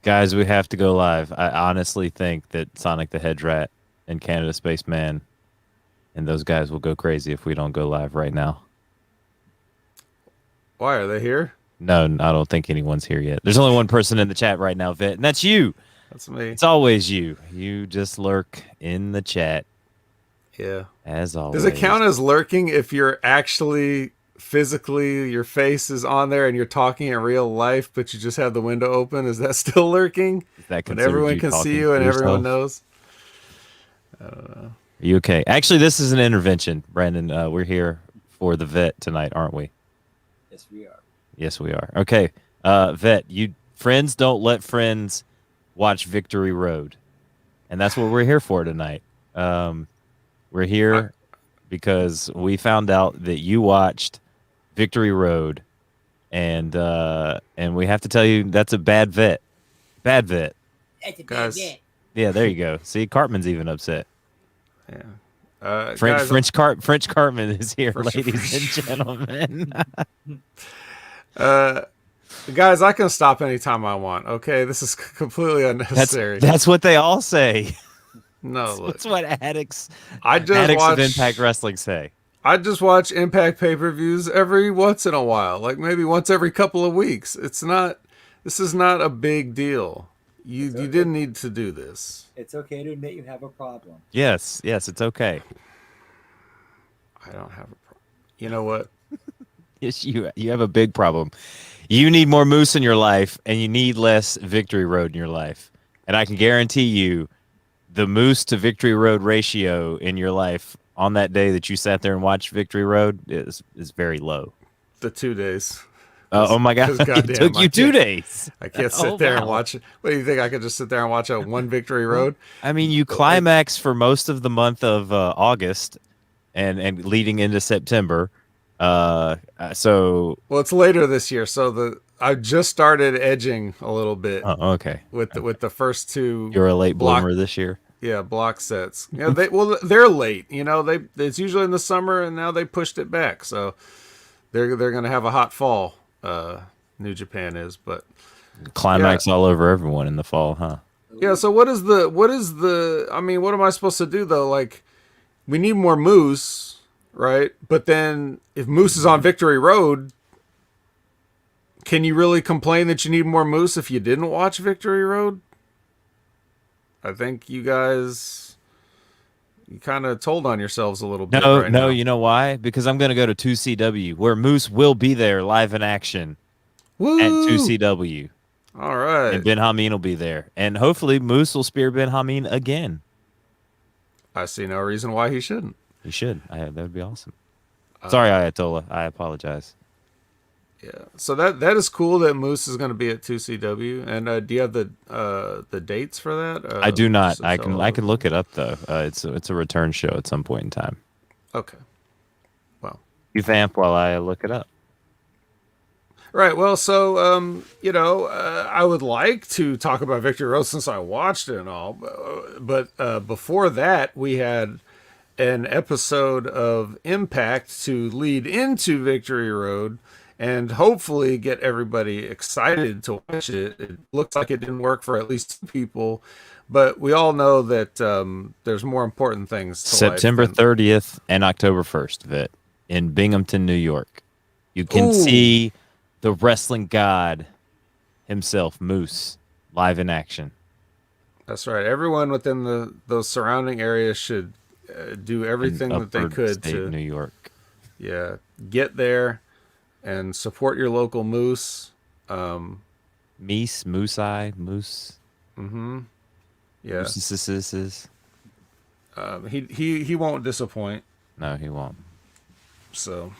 Guys, we have to go live. I honestly think that Sonic the Hedge Rat and Canada Spaceman and those guys will go crazy if we don't go live right now. Why are they here? No, I don't think anyone's here yet. There's only one person in the chat right now, Vet, and that's you. That's me. It's always you. You just lurk in the chat Yeah. as Does it always. count as lurking if you're actually physically your face is on there and you're talking in real life, but you just have the window open? Is that still lurking Is that when considered everyone you can see talking you to and everyone yourself? knows? Are you okay? Actually, this is an intervention, Brandon. We're here for the Vet tonight, aren't we? Yes, we are. Yes, we are. Okay, Vet, you friends don't let friends watch Victory Road, and that's what we're here for tonight. We're I, here because we found out that you watched Victory Road, and we have to tell you that's a bad vet. That's a bad guys, bit. Yeah, there you go. See, Cartman's even upset. yeah. French Guys, French Cart French Cartman is here, for sure. ladies and gentlemen. Uh, guys, I can stop anytime I want. Okay, this is completely that's unnecessary. that's what they all say. No, look, That's what addicts I just addicts of Impact watch. Wrestling say. I just watch Impact pay-per-views every once in a while, like maybe once every couple of weeks. It's not. This is not a big deal. You didn't need to do this. It's okay to admit you have a problem. Yes, it's okay. I don't have a problem. You know what? Yes, you have a big problem. You need more Moose in your life, and you need less Victory Road in your life. And I can guarantee you, the Moose to Victory Road ratio in your life on that day that you sat there and watched Victory Road is very low. The 2 days. Oh my God! Because It goddamn, took you 2 days. I can't Oh sit there and wow! watch it. What do you think? I could just sit there and watch a one Victory Well, Road? I mean, you Like, climax for most of the month of August, and leading into September. So well, it's later this year, so I just started edging a little bit oh, okay. with the first two You're a late block bloomer this year. block sets. Yeah, they're late. You know, it's usually in the summer, and now they pushed it back, so they're gonna have a hot fall. New Japan is, but yeah, Climax all over everyone in the fall, huh? yeah. So what is the? I mean, what am I supposed to do though? Like, we need more Moose, right? But then if Moose is on Victory Road, can you really complain that you need more Moose if you didn't watch Victory Road? I think you kind of told on yourselves a little bit No, right no, now. you know why? Because I'm going to go to 2CW where Moose will be there live in action at Woo! 2CW. All And right. Ben Hameen will be there. And hopefully Moose will spear Ben Hameen again. I see no reason why he shouldn't. He should. That would be awesome. Sorry, Ayatollah. I apologize. Yeah. So that is cool that Moose is going to be at 2CW. And do you have the dates for that? I do not. Just to I can look it up though. It's a return show at some point in time. Okay. Well. You vamp while I look it up. Right. Well, so I would like to talk about Victory Road since I watched it and all, but before that, we had an episode of Impact to lead into Victory Road and hopefully get everybody excited to watch it. It looks like it didn't work for at least two people, but we all know that there's more important things to life September than 30th and October 1st, Vit, in Binghamton, New York. You can ooh. see the wrestling god himself, Moose, live in action. That's right. Everyone within those surrounding areas should do In everything that they upper could state to New York. yeah get there and support your local moose. Meese, Moose Eye, Moose, Yeah, Moose. he won't disappoint. No, he won't. So,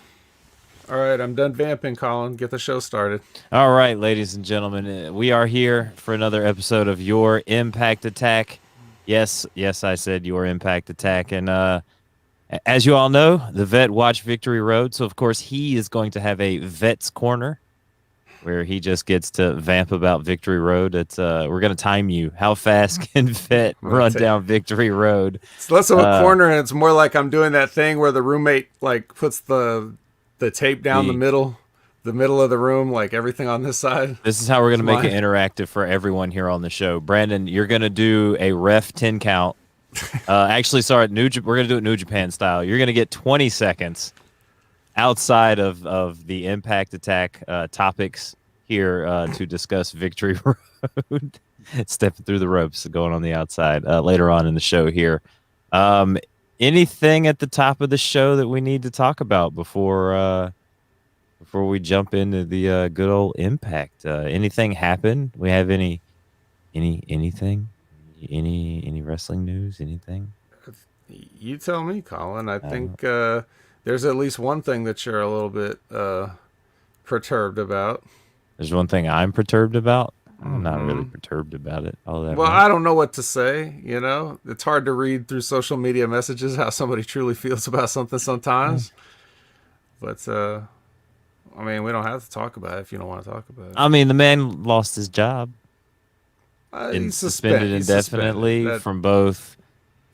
all right, I'm done vamping, Colin. Get the show started. All right, ladies and gentlemen, we are here for another episode of Your Impact Attack. Yes, I said Your Impact Attack. And as you all know, the vet watched Victory Road. So, of course, he is going to have a vet's corner where he just gets to vamp about Victory Road. We're going to time you. How fast can vet I'm gonna run take down Victory Road? it's less of a Uh, corner, and it's more like I'm doing that thing where the roommate like puts the tape down the the middle, the middle of the room, like everything on this side. This is how we're going to make it mine. interactive for everyone here on the show. Brandon, you're going to do a ref 10 count. Actually, sorry, we're going to do it New Japan style. You're going to get 20 seconds outside of the Impact Attack topics here to discuss Victory Road. Stepping through the ropes, going on the outside later on in the show here. Anything at the top of the show that we need to talk about before we jump into the good old Impact? Anything happen? We have anything? Any wrestling news? Anything? You tell me, Colin. I think there's at least one thing that you're a little bit perturbed about. There's one thing I'm perturbed about. I'm not really perturbed about it all that Well, much. I don't know what to say. You know, it's hard to read through social media messages how somebody truly feels about something sometimes. But I mean, we don't have to talk about it if you don't want to talk about it. I mean, the man lost his job and He's suspended he's indefinitely suspended.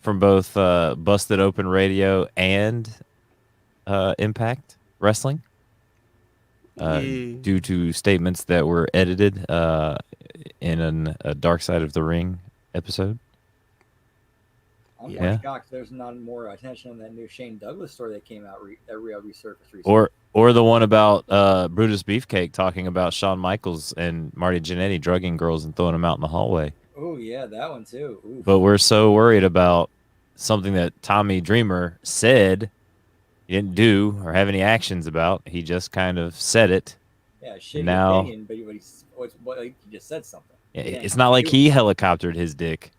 from both Busted Open Radio and Impact Wrestling due to statements that were edited in a Dark Side of the Ring episode. I'm Yeah. shocked there's not more attention on that new Shane Douglas story that came out that resurfaced recently. Or the one about Brutus Beefcake talking about Shawn Michaels and Marty Jannetty drugging girls and throwing them out in the hallway. Oh yeah, that one too. Oof. But we're so worried about something that Tommy Dreamer said he didn't do or have any actions about. He just kind of said it. Yeah, shitty now- opinion, but he just said something. It's not like he helicoptered his dick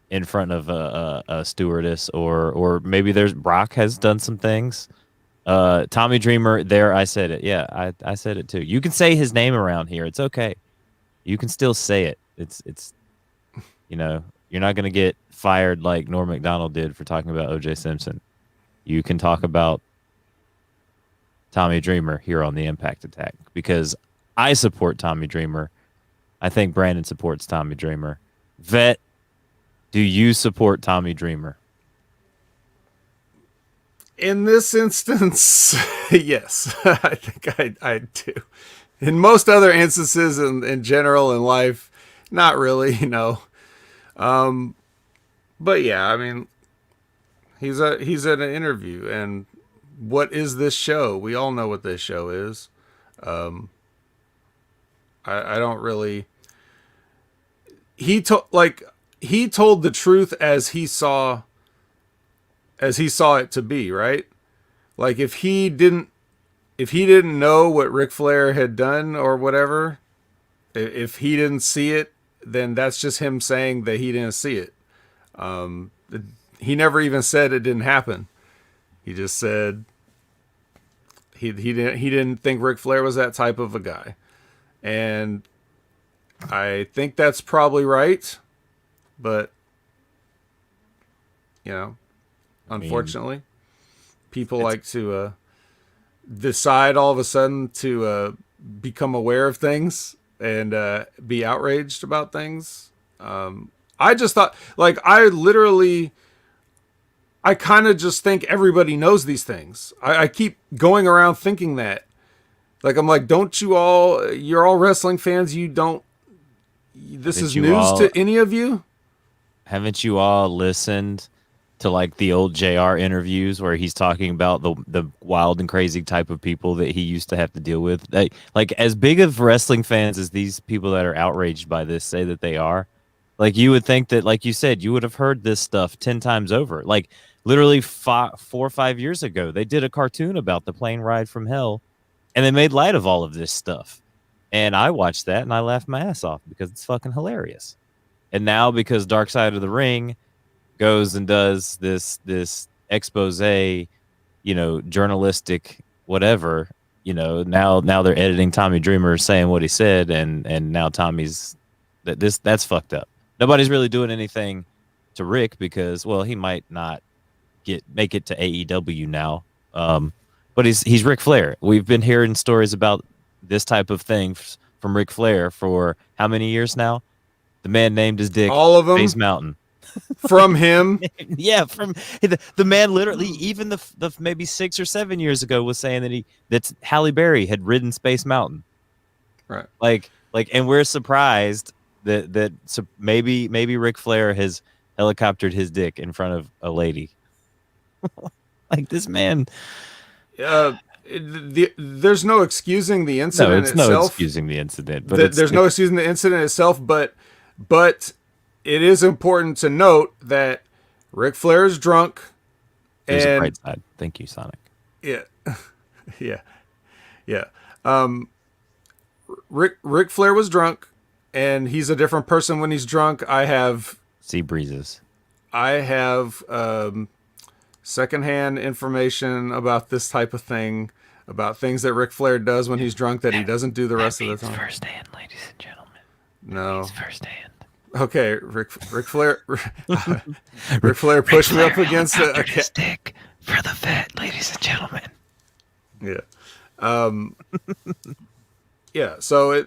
in front of a stewardess, or maybe there's Brock has done some things. Tommy Dreamer, there, I said it. Yeah, I said it too. You can say his name around here. It's okay. You can still say it. It's you're not gonna get fired like Norm Macdonald did for talking about O.J. Simpson. You can talk about Tommy Dreamer here on the Impact Attack because I support Tommy Dreamer. I think Brandon supports Tommy Dreamer. Vet, do you support Tommy Dreamer? In this instance, yes, I think I do. In most other instances, in general in life, not really, But yeah, I mean, he's at an interview, and what is this show? We all know what this show is. I don't really. He told the truth as he saw it to be, right? Like if he didn't know what Ric Flair had done or whatever, if he didn't see it, then that's just him saying that he didn't see it. He never even said it didn't happen. He just said he didn't think Ric Flair was that type of a guy. And I think that's probably right, but unfortunately, people like to decide all of a sudden to become aware of things and be outraged about things. I just thought, I kind of just think everybody knows these things. I keep going around thinking that. Like, I'm like, you're all wrestling fans. This is news to any of you? Haven't you all listened to like the old JR interviews where he's talking about the wild and crazy type of people that he used to have to deal with? Like as big of wrestling fans as these people that are outraged by this say that they are, like you would think that, like you said, you would have heard this stuff 10 times over. Like literally 4 or 5 years ago, they did a cartoon about the plane ride from hell, and they made light of all of this stuff. And I watched that and I laughed my ass off because it's fucking hilarious. And now because Dark Side of the Ring goes and does this expose, journalistic whatever, now they're editing Tommy Dreamer saying what he said, and now Tommy's that's fucked up. Nobody's really doing anything to Rick because, well, he might not make it to AEW now. But he's Ric Flair. We've been hearing stories about this type of thing from Ric Flair for how many years now? The man named his dick All of them. Space Mountain. from him. Yeah, from the man literally, even the maybe 6 or 7 years ago was saying that Halle Berry had ridden Space Mountain. Right. Like, and we're surprised that so maybe Ric Flair has helicoptered his dick in front of a lady. Like this man. There's no excusing the No, incident it's no itself. excusing the incident, but There's no excusing the incident itself, but it is important to note that Ric Flair is drunk. there's a And bright side. Thank you, Sonic. yeah, yeah, yeah. Ric Flair was drunk, and he's a different person when he's drunk. I have Sea breezes. Secondhand information about this type of thing, about things that Ric Flair does when he's drunk that he doesn't do the rest of the time. Firsthand, ladies and gentlemen. No. Firsthand. Okay, Ric Flair. Ric Flair pushed me up against a stick for the vet, ladies and gentlemen. Yeah. Yeah. So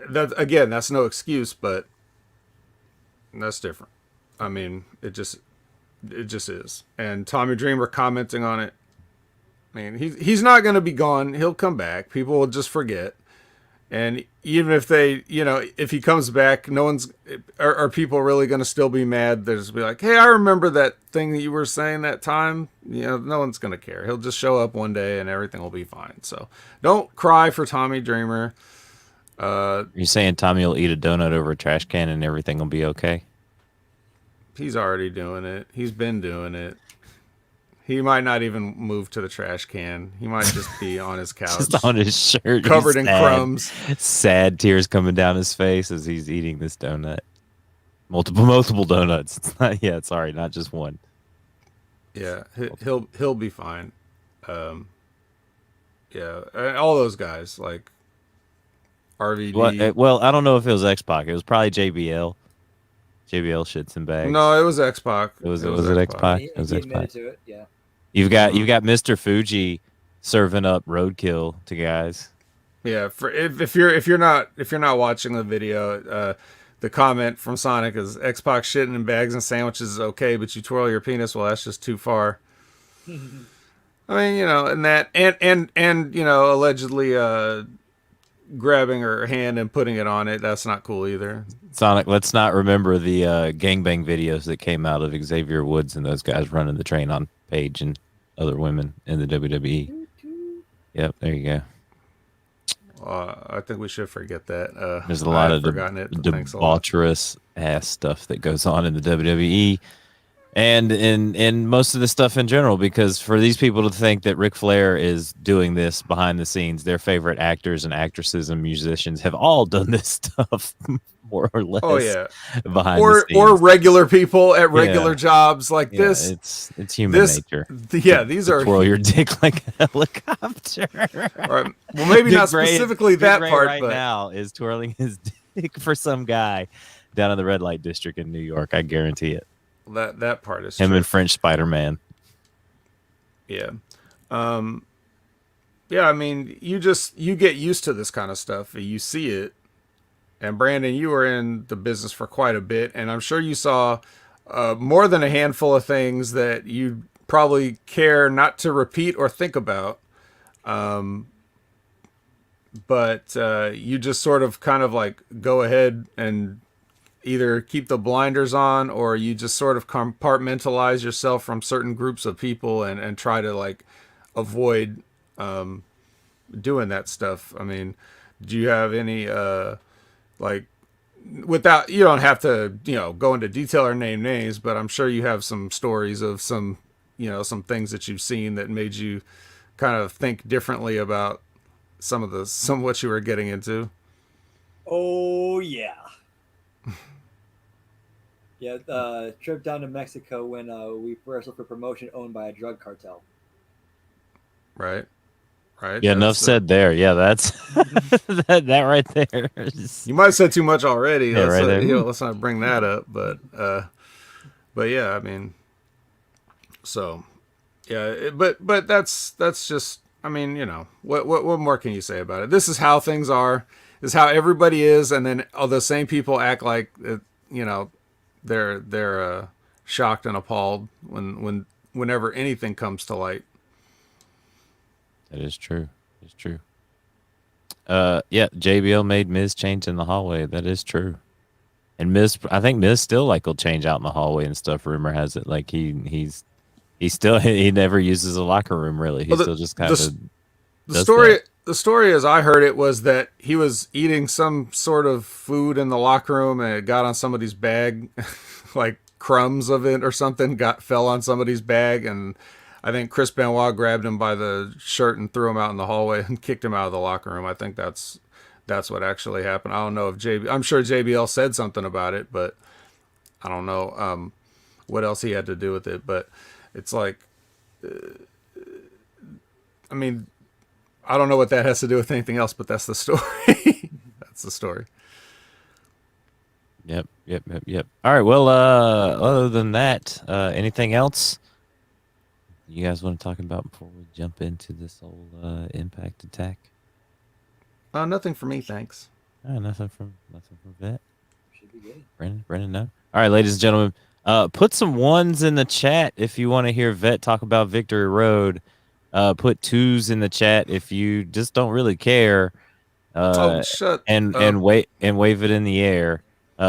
that's no excuse, but that's different. I mean, it just is. And Tommy Dreamer commenting on it. I mean, he's not going to be gone. He'll come back. People will just forget. And even if if he comes back, are people really going to still be mad? They'll just be like, hey, I remember that thing that you were saying that time. No one's going to care. He'll just show up one day and everything will be fine. So don't cry for Tommy Dreamer. You're saying Tommy will eat a donut over a trash can and everything will be okay? He's already doing it. He's been doing it. He might not even move to the trash can. He might just be on his couch. Just on his shirt. Covered in crumbs. Sad tears coming down his face as he's eating this donut. Multiple donuts. It's not, sorry, not just one. Yeah, he'll be fine. Yeah, and all those guys like RVD. Well, I don't know if it was X-Pac. It was probably JBL. JBL shits and bags. No, it was X-Pac. Was it X-Pac? He It was admitted X-Pac. to it, yeah. You've got Mr. Fuji serving up roadkill to guys. Yeah, if you're not watching the video, the comment from Sonic is X-Pac shitting in bags and sandwiches is okay, but you twirl your penis, well, that's just too far. I mean, and that and allegedly grabbing her hand and putting it on it, that's not cool either. Sonic, let's not remember the gangbang videos that came out of Xavier Woods and those guys running the train on Paige and other women in the WWE. Yep, there you go. I think we should forget that. There's a lot of debaucherous ass stuff that goes on in the WWE and in most of the stuff in general, because for these people to think that Ric Flair is doing this behind the scenes, their favorite actors and actresses and musicians have all done this stuff more or less. Oh yeah, behind the scenes. Or regular people at regular jobs like this. It's human nature. Yeah, these are twirl your dick like a helicopter. Right. Well, maybe not specifically that part, right but now is twirling his dick for some guy down in the red light district in New York. I guarantee it. That part is him true. and French Spider-Man. Yeah. Yeah, I mean, you get used to this kind of stuff. You see it. And Brandon, you were in the business for quite a bit, and I'm sure you saw more than a handful of things that you probably care not to repeat or think about. But you just sort of kind of like go ahead and either keep the blinders on, or you just sort of compartmentalize yourself from certain groups of people and try to like avoid doing that stuff. I mean, do you have any like, without, you don't have to go into detail or name names, but I'm sure you have some stories of some some things that you've seen that made you kind of think differently about some of what you were getting into? Oh yeah. Yeah, trip down to Mexico when we wrestled for promotion owned by a drug cartel. Right. Yeah, enough said there. Yeah, that's that right there. You might have said too much already. Yeah, right there. Let's not bring that up. But yeah, I mean, so yeah, but that's just, I mean, what more can you say about it? This is how things are. This is how everybody is, and then all the same people act like they're shocked and appalled whenever anything comes to light. That is true. It's true. Yeah, JBL made Miz change in the hallway. That is true. And Miz, I think Miz still like will change out in the hallway and stuff. Rumor has it, like he's still he never uses a locker room really. He Well, still just kind of the does story that. the story as I heard it was that he was eating some sort of food in the locker room and it got on somebody's bag, like crumbs of it or something fell on somebody's bag, and I think Chris Benoit grabbed him by the shirt and threw him out in the hallway and kicked him out of the locker room. I think that's what actually happened. I don't know if I'm sure JBL said something about it, but I don't know what else he had to do with it. But it's like, I mean, I don't know what that has to do with anything else, but that's the story. That's the story. Yep. All right. Well, other than that, anything else you guys want to talk about before we jump into this whole Impact attack? Nothing for me, thanks. Nothing from Vet. Should be good. Brendan, no. All right, ladies and gentlemen, put some ones in the chat if you want to hear Vet talk about Victory Road. Put twos in the chat if you just don't really care. And wave it in the air.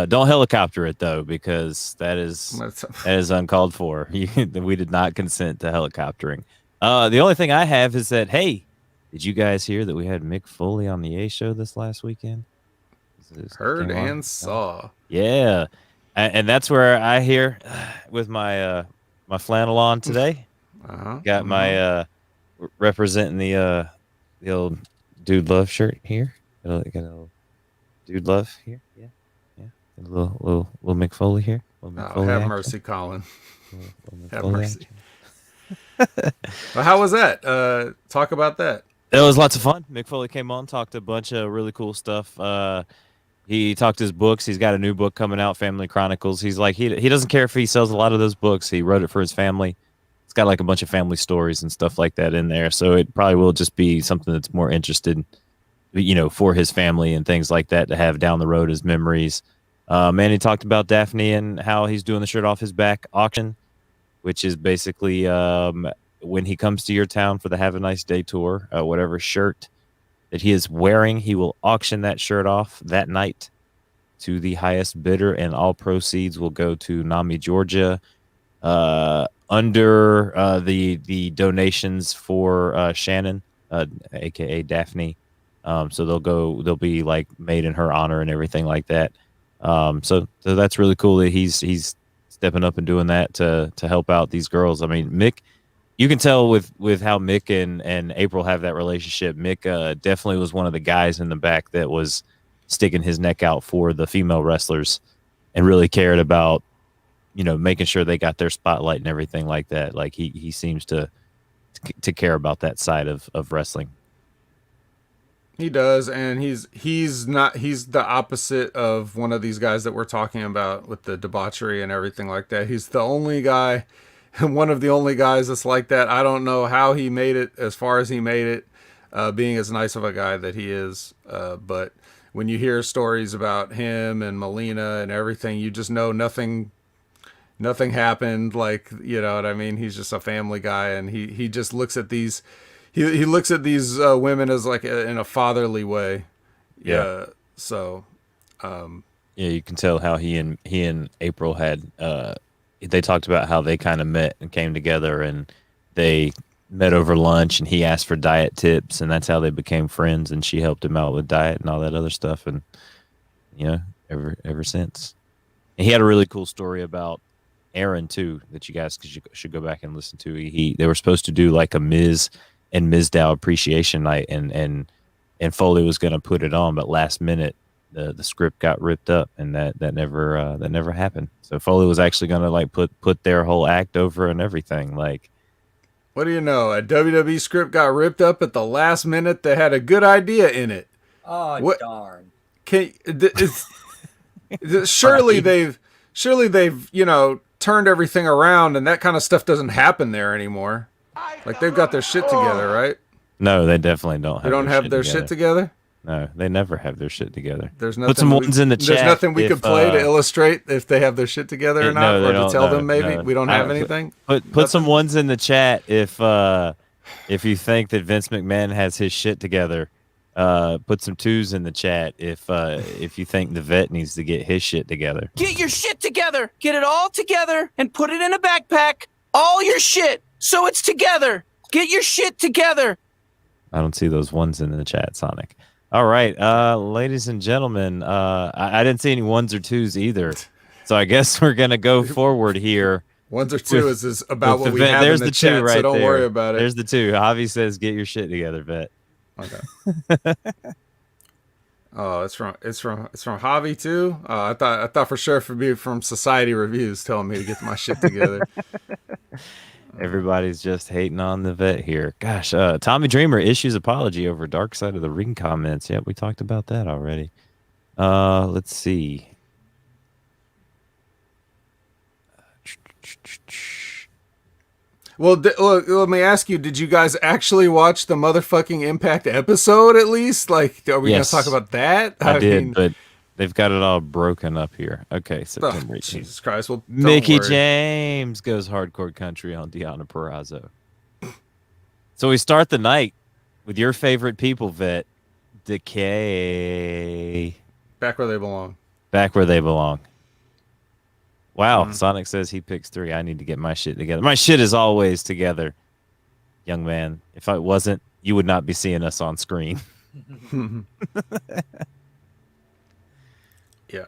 Don't helicopter it though, because that is uncalled for. We did not consent to helicoptering. The only thing I have is that, hey, did you guys hear that we had Mick Foley on the A show this last weekend? Heard and saw. Yeah, and that's where I hear with my my flannel on today. Got my representing the old Dude Love shirt here. Got a little Dude Love here. Yeah. A little Mick Foley here. Have mercy, Colin. Have mercy. Well, how was that? Talk about that. It was lots of fun. Mick Foley came on, talked a bunch of really cool stuff. He talked his books. He's got a new book coming out, Family Chronicles. He's like, he doesn't care if he sells a lot of those books. He wrote it for his family. It's got like a bunch of family stories and stuff like that in there. So it probably will just be something that's more interested, for his family and things like that to have down the road as memories. He talked about Daphne and how he's doing the shirt off his back auction, which is basically when he comes to your town for the Have a Nice Day tour, whatever shirt that he is wearing, he will auction that shirt off that night to the highest bidder, and all proceeds will go to NAMI Georgia under the donations for Shannon, aka Daphne. So they'll be like made in her honor and everything like that. So that's really cool that he's stepping up and doing that to help out these girls. I mean, Mick, you can tell with how Mick and April have that relationship. Mick definitely was one of the guys in the back that was sticking his neck out for the female wrestlers and really cared about, making sure they got their spotlight and everything like that. Like he seems to care about that side of wrestling. He does, and he's the opposite of one of these guys that we're talking about with the debauchery and everything like that. He's the only guy, one of the only guys that's like that. I don't know how he made it as far as he made it, being as nice of a guy that he is. But when you hear stories about him and Melina and everything, you just know nothing happened. Like, you know what I mean? He's just a family guy, and he just looks at these. He looks at these women as like in a fatherly way. Yeah. So. Yeah, you can tell how he and April had. They talked about how they kind of met and came together, and they met over lunch, and he asked for diet tips, and that's how they became friends. And she helped him out with diet and all that other stuff, and ever since. And he had a really cool story about Aaron too that you guys should go back and listen to. They were supposed to do like a Miz and Mizdow appreciation night, and Foley was going to put it on, but last minute the script got ripped up, and that never happened. So Foley was actually going to like put their whole act over and everything. Like, what do you know? A WWE script got ripped up at the last minute that had a good idea in it. Oh, what? Darn! Surely they've turned everything around, and that kind of stuff doesn't happen there anymore. Like, they've got their shit together, right? No, they definitely don't. They don't have their shit together. No, they never have their shit together. There's Put some nothing. ones in the There's chat. nothing we if, could play to illustrate if they have their shit together or not, No, they or to don't. tell No, them maybe no. we don't have anything. Put some Nothing? ones in the chat if you think that Vince McMahon has his shit together. Put some twos in the chat if you think the vet needs to get his shit together. Get your shit together. Get it all together and put it in a backpack. All your shit. So it's together. Get your shit together. I don't see those ones in the chat, Sonic. All right, ladies and gentlemen, I didn't see any ones or twos either. So I guess we're going to go forward here. Ones or two is about what we vet. have There's in the two chat, right so don't there. worry about it. There's the two. Javi says, get your shit together, vet. Okay. Oh, it's from Javi too. I thought for sure it'd be from Society Reviews telling me to get my shit together. Everybody's just hating on the vet here. Gosh, Tommy Dreamer issues apology over Dark Side of the Ring comments. Yep, we talked about that already. Let's see. Well, look, let me ask you: did you guys actually watch the motherfucking Impact episode at least? Like, are we Yes. going to talk about that? I did, mean, but they've got it all broken up here. Okay, September 18th. Jesus Christ! Well, don't Mickey worry. James goes hardcore country on Deanna Purrazzo. So we start the night with your favorite people, Vet. Decay. Back where they belong. Back where they belong. Wow, Sonic says he picks 3. I need to get my shit together. My shit is always together, young man. If I wasn't, you would not be seeing us on screen. Yeah.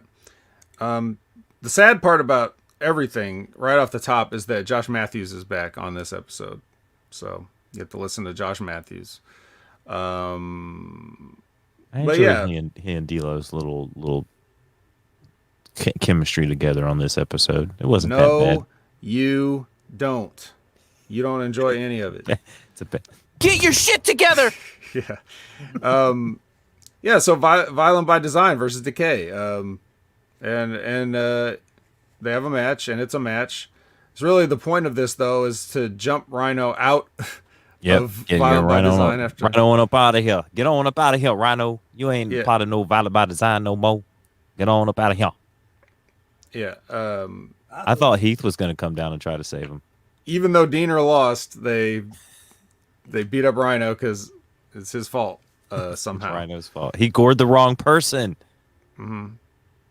The sad part about everything right off the top is that Josh Matthews is back on this episode. So you have to listen to Josh Matthews. I But enjoyed yeah. he and D'Lo's little chemistry together on this episode. It wasn't that No, bad. you don't. You don't enjoy any of it. It's a bit. Get your shit together. Yeah. Yeah, so Violent by Design versus Decay. And they have a match, and it's a match. It's really the point of this, though, is to jump Rhino out of Violent by Design. After Rhino on up out of here. Get on up out of here, Rhino. You ain't part of no Violent by Design no more. Get on up out of here. Yeah. I thought Heath was going to come down and try to save him. Even though Diener lost, they beat up Rhino because it's his fault somehow. It's Rhino's fault. He gored the wrong person.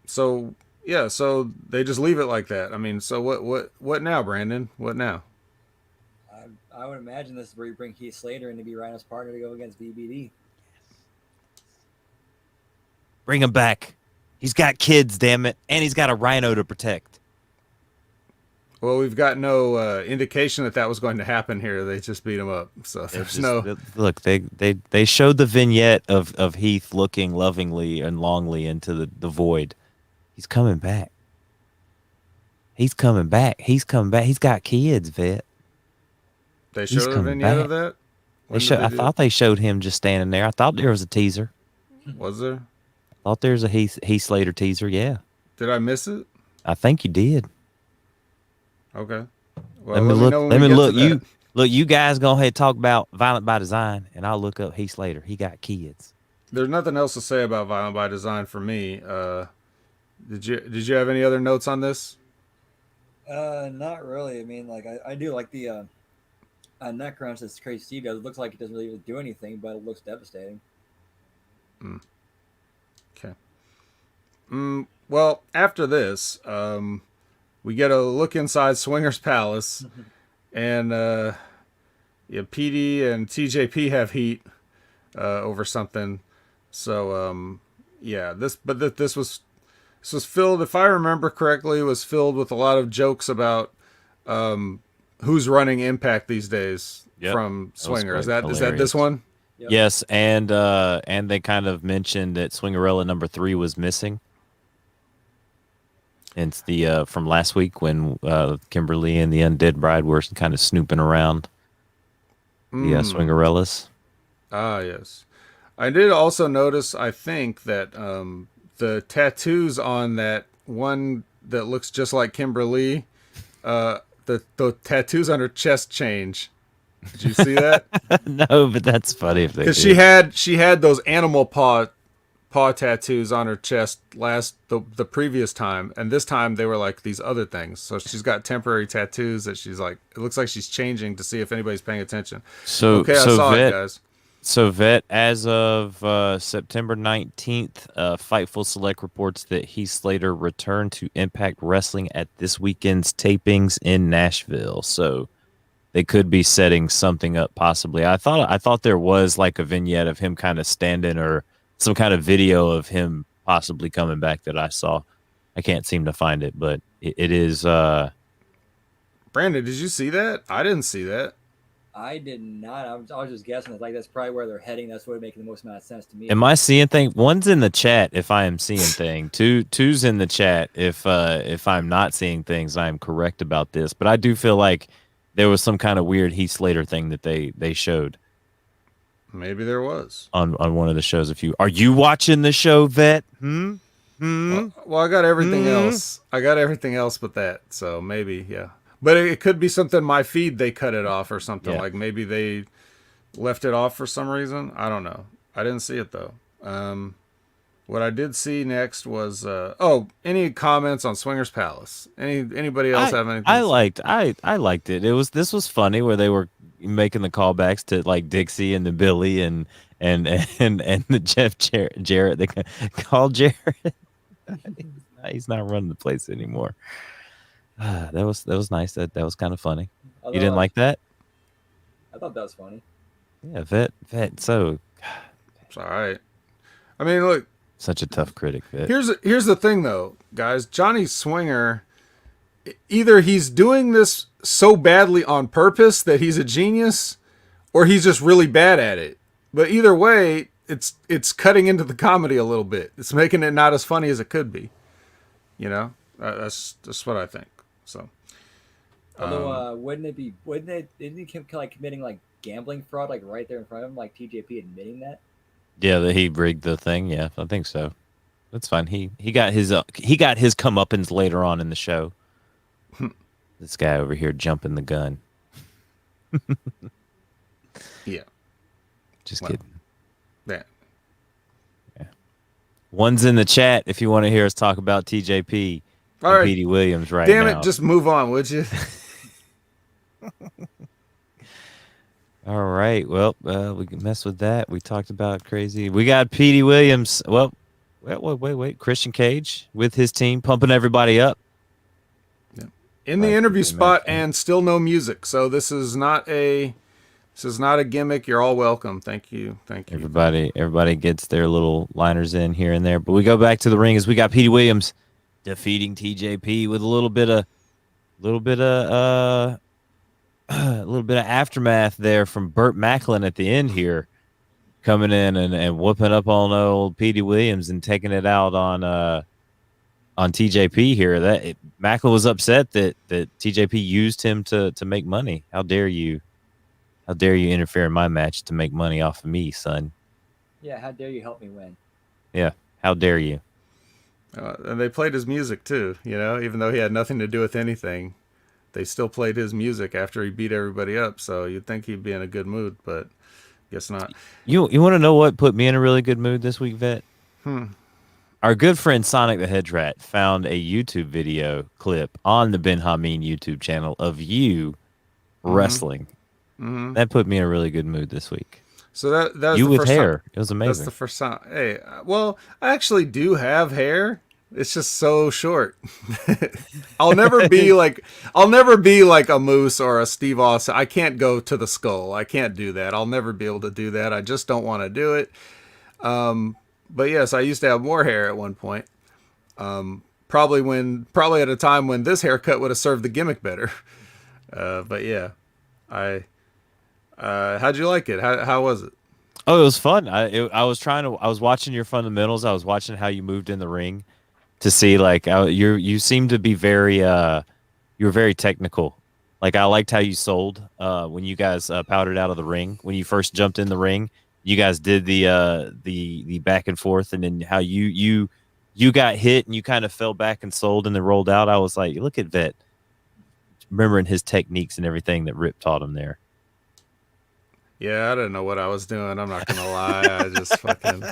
So yeah, so they just leave it like that. I mean, so what now, Brandon? What now? I would imagine this is where you bring Heath Slater in to be Rhino's partner to go against VBD. Bring him back. He's got kids, damn it, and he's got a Rhino to protect. Well, we've got no indication that was going to happen here. They just beat him up. So there's no. Look. They showed the vignette of Heath looking lovingly and longly into the void. He's coming back. He's coming back. He's coming back. He's got kids, Vet. They showed a vignette of that. I thought they showed him just standing there. I thought there was a teaser. Was there? I thought there was a Heath Slater teaser. Yeah. Did I miss it? I think you did. Okay. Well, let me look. know when Let we me get look. to that. You guys go ahead and talk about Violent by Design, and I'll look up Heath Slater. He got kids. There's nothing else to say about Violent by Design for me. Did you have any other notes on this? Not really. I mean, like I do like the neck crunch that Crazy Steve does. It looks like it doesn't really do anything, but it looks devastating. Okay. Well, after this, we get a look inside Swinger's Palace, and PD and TJP have heat over something. So this was filled, if I remember correctly, was filled with a lot of jokes about who's running Impact these days from Swinger. Is that this one? Yep. Yes, and they kind of mentioned that Swingerella number 3 was missing. It's the from last week when Kimberly and the Undead Bride were kind of snooping around the Swingerellas. Ah, yes. I did also notice, I think, that the tattoos on that one that looks just like Kimberly, the tattoos on her chest change Did you see that? No, but that's funny if they Because did. she had those animal paw tattoos on her chest the previous time, and this time they were like these other things. So she's got temporary tattoos that she's like. It looks like she's changing to see if anybody's paying attention. So Okay, I so saw it, vet guys. so vet as of September 19th, Fightful Select reports that Heath Slater returned to Impact Wrestling at this weekend's tapings in Nashville. So they could be setting something up possibly. I thought there was like a vignette of him kind of standing or some kind of video of him possibly coming back that I saw. I can't seem to find it, but it is Brandon, did you see that? I didn't see that. I did not. I was just guessing. It's like that's probably where they're heading. That's what would make the most amount of sense to me. am I seeing thing? One's in the chat if I am seeing thing. Two's in the chat if I'm not seeing things. I am correct about this, but I do feel like there was some kind of weird Heath Slater thing that they showed Maybe there was. on one of the shows. If you are you watching the show, vet? Well, I got everything else. I got everything else but that. So maybe, yeah. But it could be something my feed they cut it off or something. Yeah. Like maybe they left it off for some reason. I don't know. I didn't see it though. What I did see next was any comments on Swingers Palace? Anybody else have anything? I liked it. This was funny where they were making the callbacks to like Dixie and the Billy and the Jeff Jarrett. They call Jarrett. He's not running the place anymore. That was nice. That was kind of funny. Although, You didn't like that? I thought that was funny. Yeah, vet. So It's all right. I mean, look. such a tough critic, vet. Here's the thing though, guys. Johnny Swinger, either he's doing this so badly on purpose that he's a genius, or he's just really bad at it. But either way, it's cutting into the comedy a little bit. It's making it not as funny as it could be. You know, that's what I think. So, Although, wouldn't isn't he like committing like gambling fraud like right there in front of him, like TJP admitting that? Yeah, that he rigged the thing. Yeah, I think so. That's fine. He got his comeuppance later on in the show. This guy over here jumping the gun. yeah, Just Well, kidding. that. One's in the chat if you want to hear us talk about TJP All and right. Petey Williams right Damn now. it, just move on, would you? All right. Well, we can mess with that. We talked about crazy. We got Petey Williams. Well, wait. Christian Cage with his team pumping everybody up. In the Like interview the spot, American. and still no music. So this is not a gimmick. You're all welcome. Thank you. Everybody gets their little liners in here and there. But we go back to the ring as we got Petey Williams defeating TJP with a little bit of aftermath there from Burt Macklin at the end here, coming in and whooping up on old Petey Williams and taking it out on TJP here. Macklin was upset that TJP used him to make money. How dare you interfere in my match to make money off of me, son? Yeah, how dare you help me win? Yeah, how dare you? And they played his music too. You know, even though he had nothing to do with anything, they still played his music after he beat everybody up. So you'd think he'd be in a good mood, but guess not. You want to know what put me in a really good mood this week, Vet? Our good friend Sonic the Hedge Rat found a YouTube video clip on the Ben Hameen YouTube channel of you wrestling. That put me in a really good mood this week. So that was You the with first hair. time. It was That's amazing. the first time. Hey, well, I actually do have hair. It's just so short. I'll never be like a Moose or a Steve Austin. I can't go to the skull. I can't do that. I'll never be able to do that. I just don't want to do it. But yes, I used to have more hair at one point. Probably at a time when this haircut would have served the gimmick better. But yeah, how'd you like it? How was it? Oh, it was fun. I was watching your fundamentals. I was watching how you moved in the ring to see like you seemed to be very you were very technical. Like I liked how you sold when you guys powdered out of the ring. When you first jumped in the ring, you guys did the back and forth, and then how you got hit and you kind of fell back and sold and then rolled out. I was like, look at Vet, remembering his techniques and everything that Rip taught him there. Yeah, I didn't know what I was doing. I'm not gonna lie. I just fucking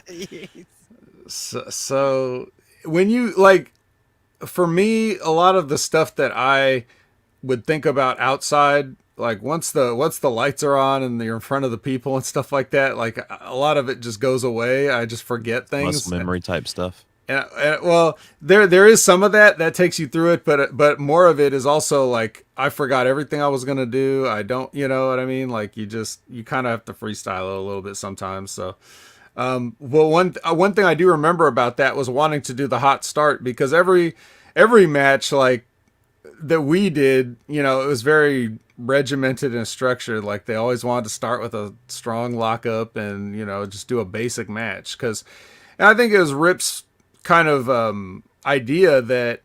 so when you like, for me, a lot of the stuff that I would think about outside, like once the lights are on and you're in front of the people and stuff like that, like a lot of it just goes away. I just forget Muscle things. memory type stuff. And well, there is some of that takes you through it, but more of it is also like I forgot everything I was gonna do. I don't, you know what I mean? Like you kind of have to freestyle it a little bit sometimes. So, well, one thing I do remember about that was wanting to do the hot start, because every match like that we did, you know, it was very regimented and structured. Like they always wanted to start with a strong lockup and, you know, just do a basic match. And I think it was Rip's kind of idea that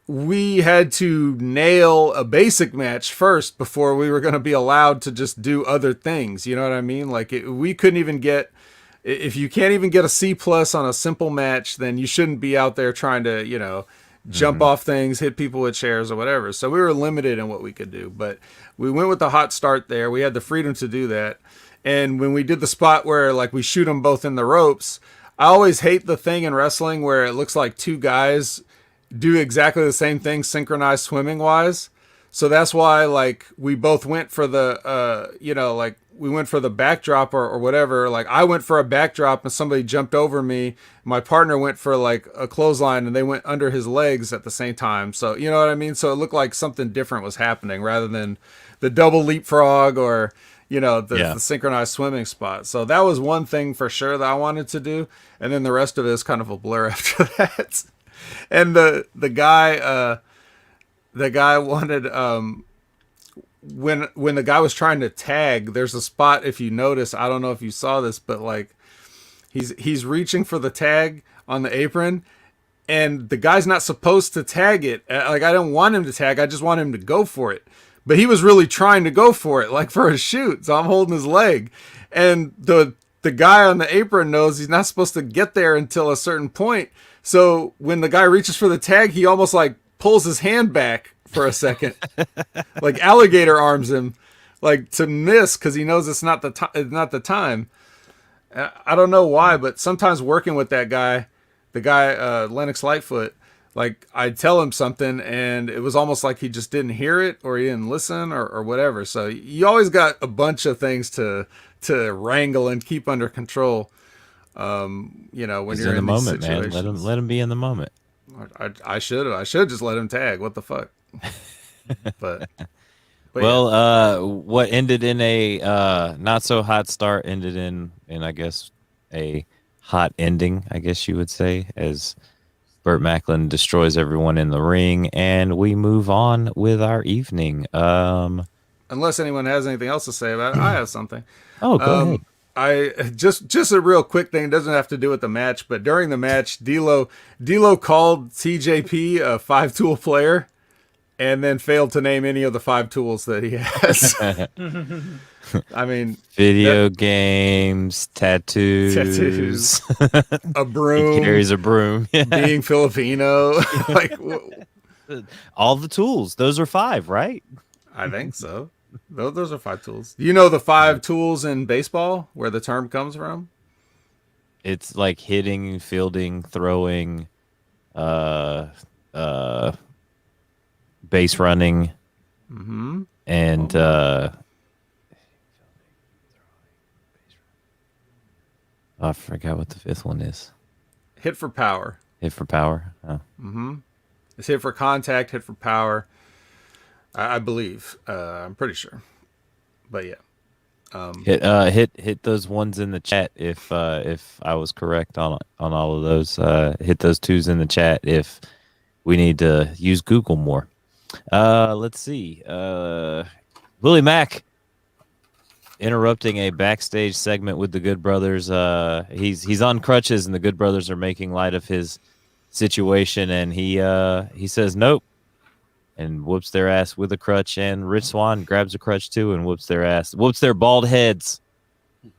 we had to nail a basic match first before we were going to be allowed to just do other things. You know what I mean? Like we couldn't even get, if you can't even get a C plus on a simple match, then you shouldn't be out there trying to, you know, jump off things, hit people with chairs or whatever. So we were limited in what we could do, but we went with the hot start there. We had the freedom to do that. And when we did the spot where like we shoot them both in the ropes, I always hate the thing in wrestling where it looks like two guys do exactly the same thing synchronized swimming wise. So that's why like we both went for the you know, like we went for the backdrop or whatever. Like I went for a backdrop and somebody jumped over me. My partner went for like a clothesline and they went under his legs at the same time. So you know what I mean? So it looked like something different was happening rather than the double leapfrog or, you know, the synchronized swimming spot. So that was one thing for sure that I wanted to do. And then the rest of it is kind of a blur after that. And the guy wanted, when the guy was trying to tag, there's a spot, if you notice, I don't know if you saw this, but like he's reaching for the tag on the apron and the guy's not supposed to tag it. Like I don't want him to tag. I just want him to go for it. But he was really trying to go for it, like for a shoot. So I'm holding his leg. And the guy on the apron knows he's not supposed to get there until a certain point. So when the guy reaches for the tag, he almost like pulls his hand back for a second. Like alligator arms him, like to miss because he knows it's not the time. I don't know why, but sometimes working with that guy, the guy Lennox Lightfoot, like I'd tell him something and it was almost like he just didn't hear it or he didn't listen or whatever. So you always got a bunch of things to wrangle and keep under control. You know, when He's you're in the these moment, man. Let him be in the moment. I should just let him tag. What the fuck? But well, what ended in a not so hot start ended in I guess a hot ending, I guess you would say, as Burt Macklin destroys everyone in the ring, and we move on with our evening. Unless anyone has anything else to say about it, I have something. Oh, go ahead. I just a real quick thing. It doesn't have to do with the match, but during the match, D'Lo called TJP a 5-tool player, and then failed to name any of the 5 tools that he has. I mean, video games, tattoos, a broom. He carries a broom. Being Filipino, like all the tools. Those are 5, right? I think so. Those are 5 tools. You know the 5 tools in baseball, where the term comes from? It's like hitting, fielding, throwing, base running, and I forgot what the 5th one is. Hit for power. Hit for power. Oh. It's hit for contact, hit for power. I believe. I'm pretty sure. But yeah. Hit those ones in the chat if I was correct on all of those. Hit those 2s in the chat if we need to use Google more. Let's see. Willie Mack interrupting a backstage segment with the Good Brothers. He's on crutches, and the Good Brothers are making light of his situation, and he says nope, and whoops their ass with a crutch. And Rich Swann grabs a crutch too and whoops their ass, whoops their bald heads,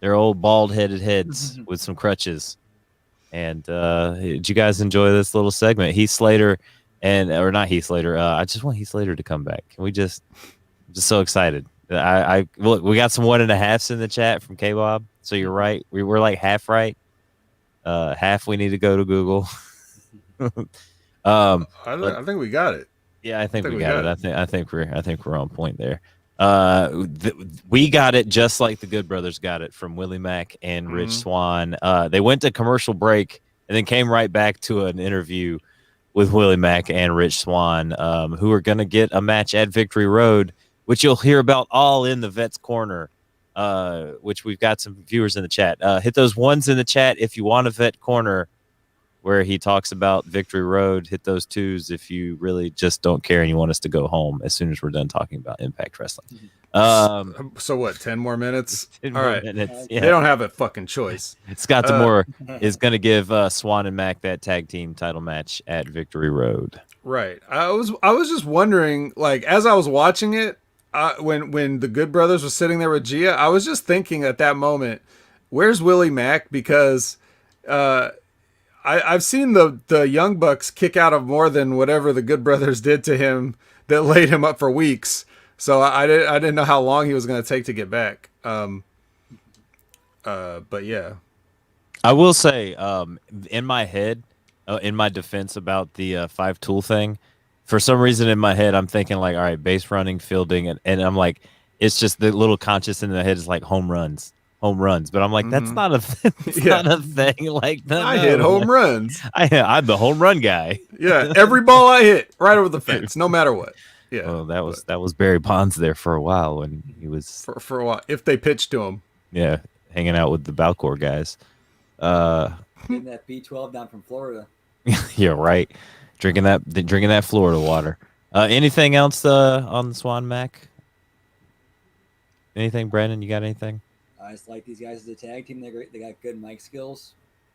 their old bald-headed heads with some crutches. And did you guys enjoy this little segment? Heath Slater or not Heath Slater? I just want Heath Slater to come back. Can we just so excited I look. We got some 1.5s in the chat from K Bob. So you're right. We were like half right. Half we need to go to Google. I think we got it. Yeah, I think we we got got it. I think we're on point there. We got it just like the Good Brothers got it from Willie Mack and Rich Mhm. Swann. They went to commercial break and then came right back to an interview with Willie Mack and Rich Swann, who are going to get a match at Victory Road, which you'll hear about all in the Vets Corner, which we've got some viewers in the chat. Hit those ones in the chat if you want a Vet Corner where he talks about Victory Road. Hit those 2s if you really just don't care and you want us to go home as soon as we're done talking about Impact Wrestling. So what? 10 more minutes. 10 All more right. minutes. They don't have a fucking choice. Scott Demore is going to give Swan and Mac that tag team title match at Victory Road. Right. I was just wondering, like, as I was watching it, when the Good Brothers were sitting there with Gia, I was just thinking at that moment, where's Willie Mack? Because I've seen the Young Bucks kick out of more than whatever the Good Brothers did to him that laid him up for weeks. So I didn't know how long he was going to take to get back. But yeah. I will say, in my head, in my defense about the 5-tool thing, for some reason in my head, I'm thinking like, all right, base running, fielding, and I'm like, it's just the little conscious in the head is like home runs. But I'm like, that's not a not a thing. Like, no, I hit home runs. I'm the home run guy. Yeah, every ball I hit right over the fence, no matter what. Yeah. Well, that was Barry Bonds there for a while when he was for a while. If they pitched to him, yeah, hanging out with the Balcor guys. Getting that B12 down from Florida. Yeah, right. Drinking that Florida water. Anything else on the Swan Mac? Anything, Brandon? You got anything? I just like these guys as a tag team. They're great. They got good mic skills.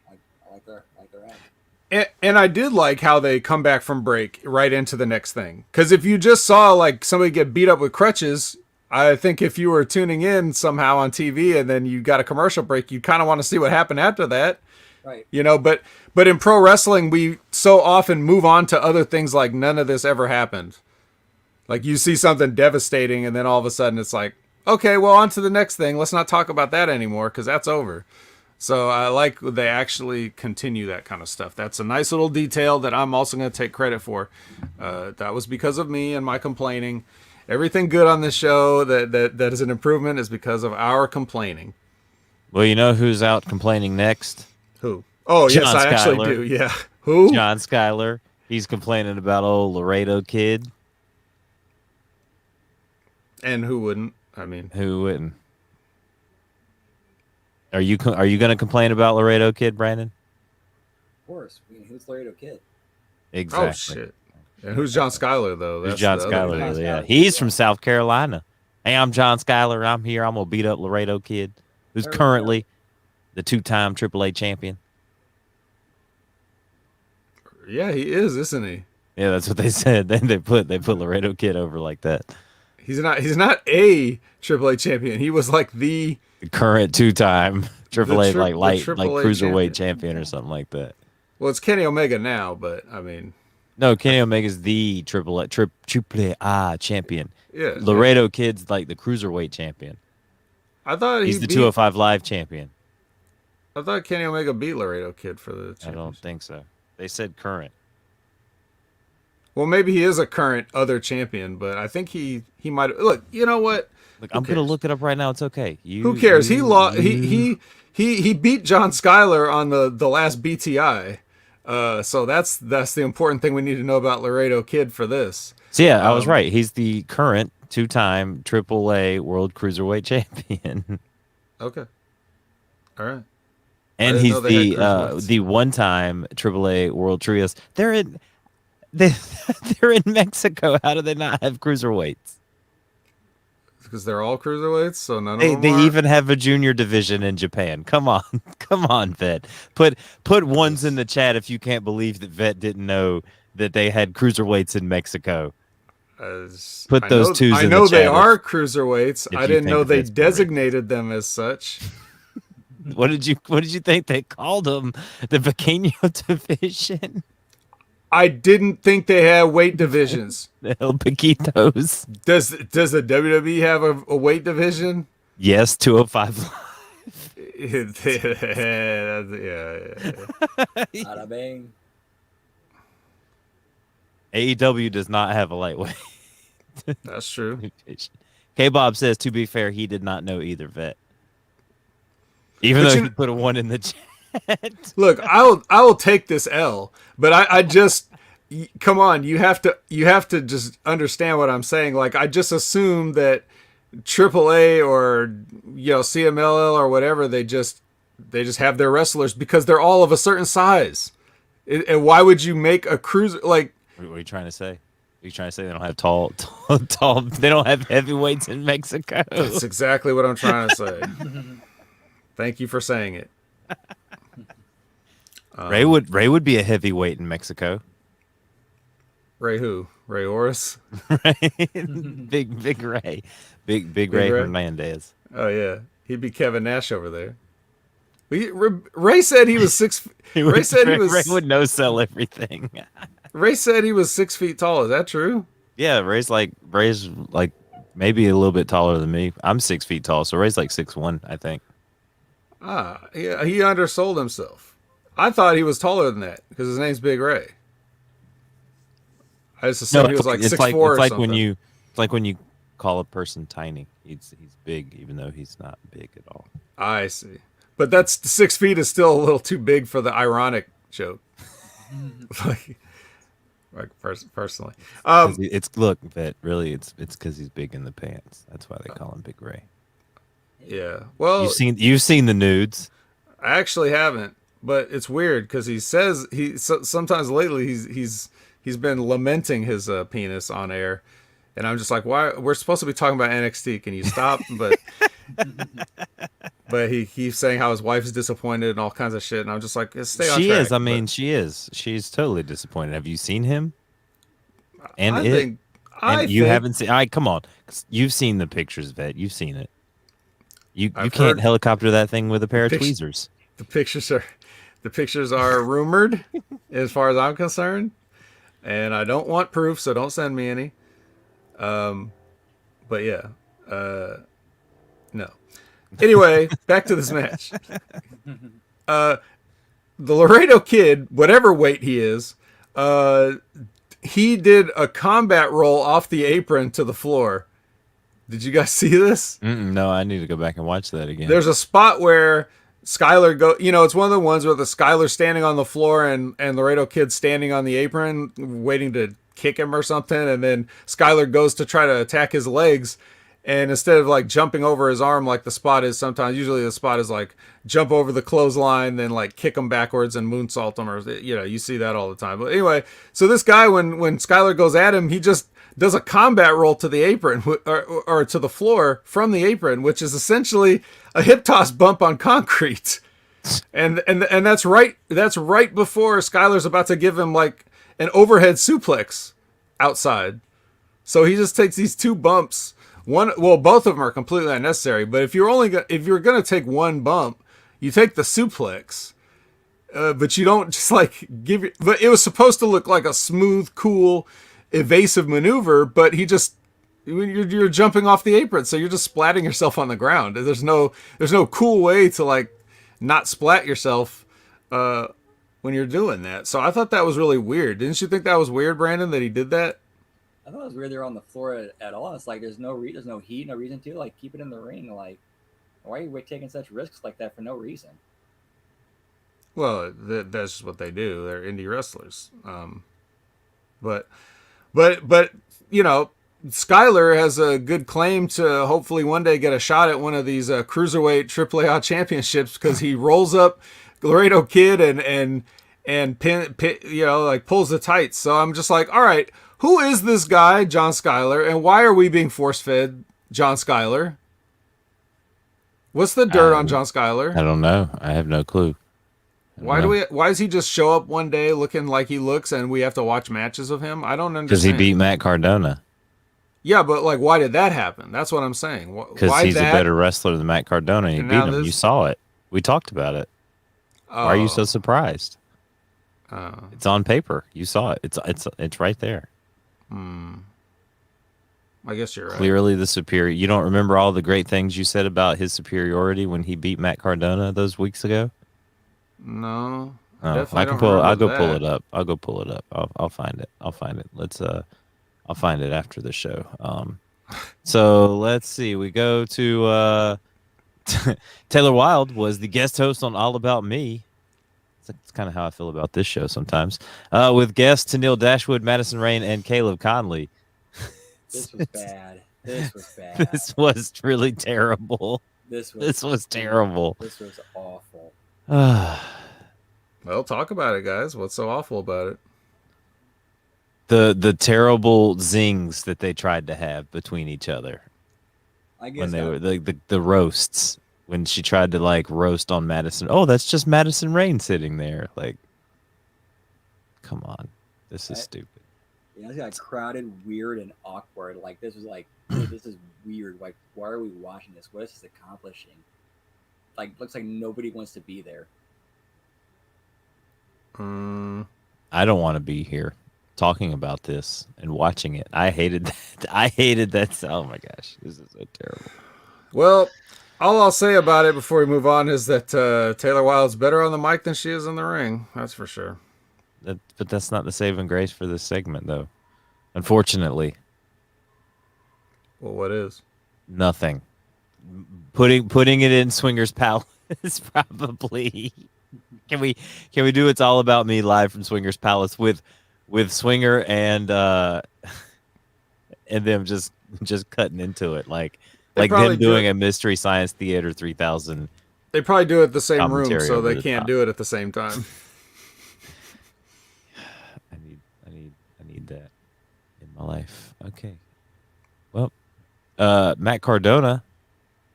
I like their act. and I did like how they come back from break right into the next thing. Because if you just saw like somebody get beat up with crutches, I think if you were tuning in somehow on TV and then you got a commercial break, you kind of want to see what happened after that. Right. You know, but in pro wrestling, we so often move on to other things like none of this ever happened. Like you see something devastating and then all of a sudden it's like, okay, well, on to the next thing. Let's not talk about that anymore because that's over. So I like they actually continue that kind of stuff. That's a nice little detail that I'm also going to take credit for. That was because of me and my complaining. Everything good on this show that is an improvement is because of our complaining. Well, you know who's out complaining next? Who? Oh, John yes, I actually Schuyler. do. Yeah. Who? John Schuyler. He's complaining about old Laredo Kid. And who wouldn't? I mean, Who wouldn't? Are you going to complain about Laredo Kid, Brandon? Of course. I mean, who's Laredo Kid? Exactly. oh shit. And who's John Schuyler though? Who's John the other Schuyler? thing. thing. Yeah, he's from South Carolina. Hey, I'm John Schuyler. I'm here. I'm gonna beat up Laredo Kid, who's There we currently the 2-time AAA champion. Yeah, he is, isn't he? Yeah, that's what they said. Then they put Laredo Kid over like that. He's not a AAA champion. He was like the The current 2-time AAA the like light AAA like cruiserweight champion. champion or something like that. well, it's Kenny Omega now, but I mean, No, Kenny Omega's the AAA champion. yeah. Laredo Kid's like the cruiserweight champion. I thought He's the beat, 205 Live champion. I thought Kenny Omega beat Laredo Kid for the I don't championship. think so. They said current. Well, maybe he is a current other champion, but I think he might look. You know what? Look, I'm gonna cares? look it up right now. It's okay. Who cares? He beat John Schuyler on the last BTI. So that's the important thing we need to know about Laredo Kid for this. So yeah, I was right. He's the current 2-time AAA World Cruiserweight champion, Okay. All right. and didn't he's know they had cruiserweights. the 1-time AAA World Trios. They're in Mexico. How do they not have cruiserweights? Because they're all cruiserweights, so none of They them are. even have a junior division in Japan. Come on, Vet. Put ones in the chat if you can't believe that Vet didn't know that they had cruiserweights in Mexico. Put I those know, twos I in know the they chat are cruiserweights. if I you didn't think know that they that's correct. designated them as such. What did you think they called them? The Pequeño division? I didn't think they had weight divisions. El Paquitos. Does the WWE have a weight division? Yes, 205. Yeah. Bada bang. AEW does not have a lightweight. That's true. K-Bob says, to be fair, he did not know either, Vet. Even But though you- he put a 1 in the chat. Look, I will take this L, but I just come on. You have to just understand what I'm saying. Like I just assume that AAA or CMLL or whatever they just have their wrestlers because they're all of a certain size. And why would you make a cruiser like? What are you trying to say? Are you trying to say they don't have tall? They don't have heavyweights in Mexico? That's exactly what I'm trying to say. Thank you for saying it. Ray would be a heavyweight in Mexico. Ray who? Ray Orris? Big Ray. Big Ray Ray? Hernandez. Oh yeah, he'd be Kevin Nash over there. Ray said he was six. Ray said he was. Ray would no sell everything. Ray said he was 6 feet tall. Is that true? Yeah, Ray's like maybe a little bit taller than me. I'm 6 feet tall, so Ray's like 6'1", I think. Yeah, he undersold himself. I thought he was taller than that because his name's Big Ray. I just assumed he was like 6'4" or something. It's like when you call a person tiny. He's big, even though he's not big at all. I see, but that's 6 feet is still a little too big for the ironic joke. Personally, Look, Vet, really, it's because he's big in the pants. That's why they call him Big Ray. yeah. Well, You've seen the nudes. I actually haven't, but it's weird because he says sometimes lately he's been lamenting his penis on air, and I'm just like, why? We're supposed to be talking about NXT. Can you stop? But he keeps saying how his wife is disappointed and all kinds of shit, and I'm just like, stay on She track. is. I mean, she is. She's totally disappointed. Have you seen him? And you haven't seen. Come on, you've seen the pictures, Vet. You've seen it. You I've can't heard- helicopter that thing with a pair of Picture- tweezers. The pictures are rumored, as far as I'm concerned, and I don't want proof, so don't send me any. But yeah, no. Anyway, back to this match. The Laredo Kid, whatever weight he is, he did a combat roll off the apron to the floor. Did you guys see this? No, I need to go back and watch that again. There's a spot where Skylar it's one of the ones where the Skylar's standing on the floor and Laredo Kid's standing on the apron waiting to kick him or something, and then Skylar goes to try to attack his legs, and instead of like jumping over his arm like the spot is sometimes, usually the spot is like jump over the clothesline, then like kick him backwards and moonsault him, or you see that all the time. But anyway, so this guy when Skylar goes at him, he just does a combat roll to the apron or to the floor from the apron, which is essentially a hip toss bump on concrete. And that's right before Skylar's about to give him like an overhead suplex outside. So he just takes these two bumps. Both of them are completely unnecessary, but if you're going to take one bump, you take the suplex. But you don't just like but it was supposed to look like a smooth, cool, evasive maneuver, but you're jumping off the apron, so you're just splatting yourself on the ground. There's no cool way to like not splat yourself when you're doing that. So I thought that was really weird. Didn't you think that was weird, Brandon, that he did that? I thought it was weird they're on the floor at all. It's like there's no heat, no reason to like keep it in the ring. Like, why are you taking such risks like that for no reason? Well, that's just what they do. They're indie wrestlers. But Skylar has a good claim to hopefully one day get a shot at one of these cruiserweight AAA championships because he rolls up Laredo Kid and pin, like pulls the tights. So I'm just like, all right, who is this guy, John Skylar, and why are we being force fed John Skylar? What's the dirt on John Skylar? I don't know. I have no clue. Why does he just show up one day looking like he looks and we have to watch matches of him? I don't understand. Because he beat Matt Cardona. Yeah, but like, why did that happen? That's what I'm saying. Because he's a better wrestler than Matt Cardona. And he beat him. You saw it. We talked about it. Why are you so surprised? It's on paper. You saw it. It's right there. I guess you're right. Clearly the superior. You don't remember all the great things you said about his superiority when he beat Matt Cardona those weeks ago? No, Oh, definitely I can don't pull. I'll remember go pull that. it up. I'll go pull it up. I'll find it. I'll find it. I'll find it after the show. So let's see. We go to Taylor Wilde was the guest host on All About Me. That's kind of how I feel about this show sometimes. With guests Tennille Dashwood, Madison Rain, and Caleb Conley. This was bad. This was bad. This was really terrible. This was terrible. This was awful. Well, talk about it, guys. What's so awful about it? The terrible zings that they tried to have between each other I guess when they were the roasts, when she tried to like roast on Madison. Oh, that's just Madison Rain sitting there. Like, come on, this is stupid. Yeah, it's got crowded, weird, and awkward. Like this was like, dude, this is weird. Like, why are we watching this? What is this accomplishing? Like, looks like nobody wants to be there. I don't want to be here talking about this and watching it. I hated that. I hated that. Oh my gosh, this is so terrible. Well, all I'll say about it before we move on is that Taylor Wilde's better on the mic than she is in the ring. That's for sure. But that's not the saving grace for this segment, though. Unfortunately, Well, what is? nothing. Putting it in Swingers Palace probably. Can we do It's All About Me live from Swingers Palace with Swinger and them just cutting into it like probably them doing a Mystery Science Theater 3000. They probably do it in the same room, Commentary so over they the can't top. do it at the same time. I need that in my life. Okay. Well, Matt Cardona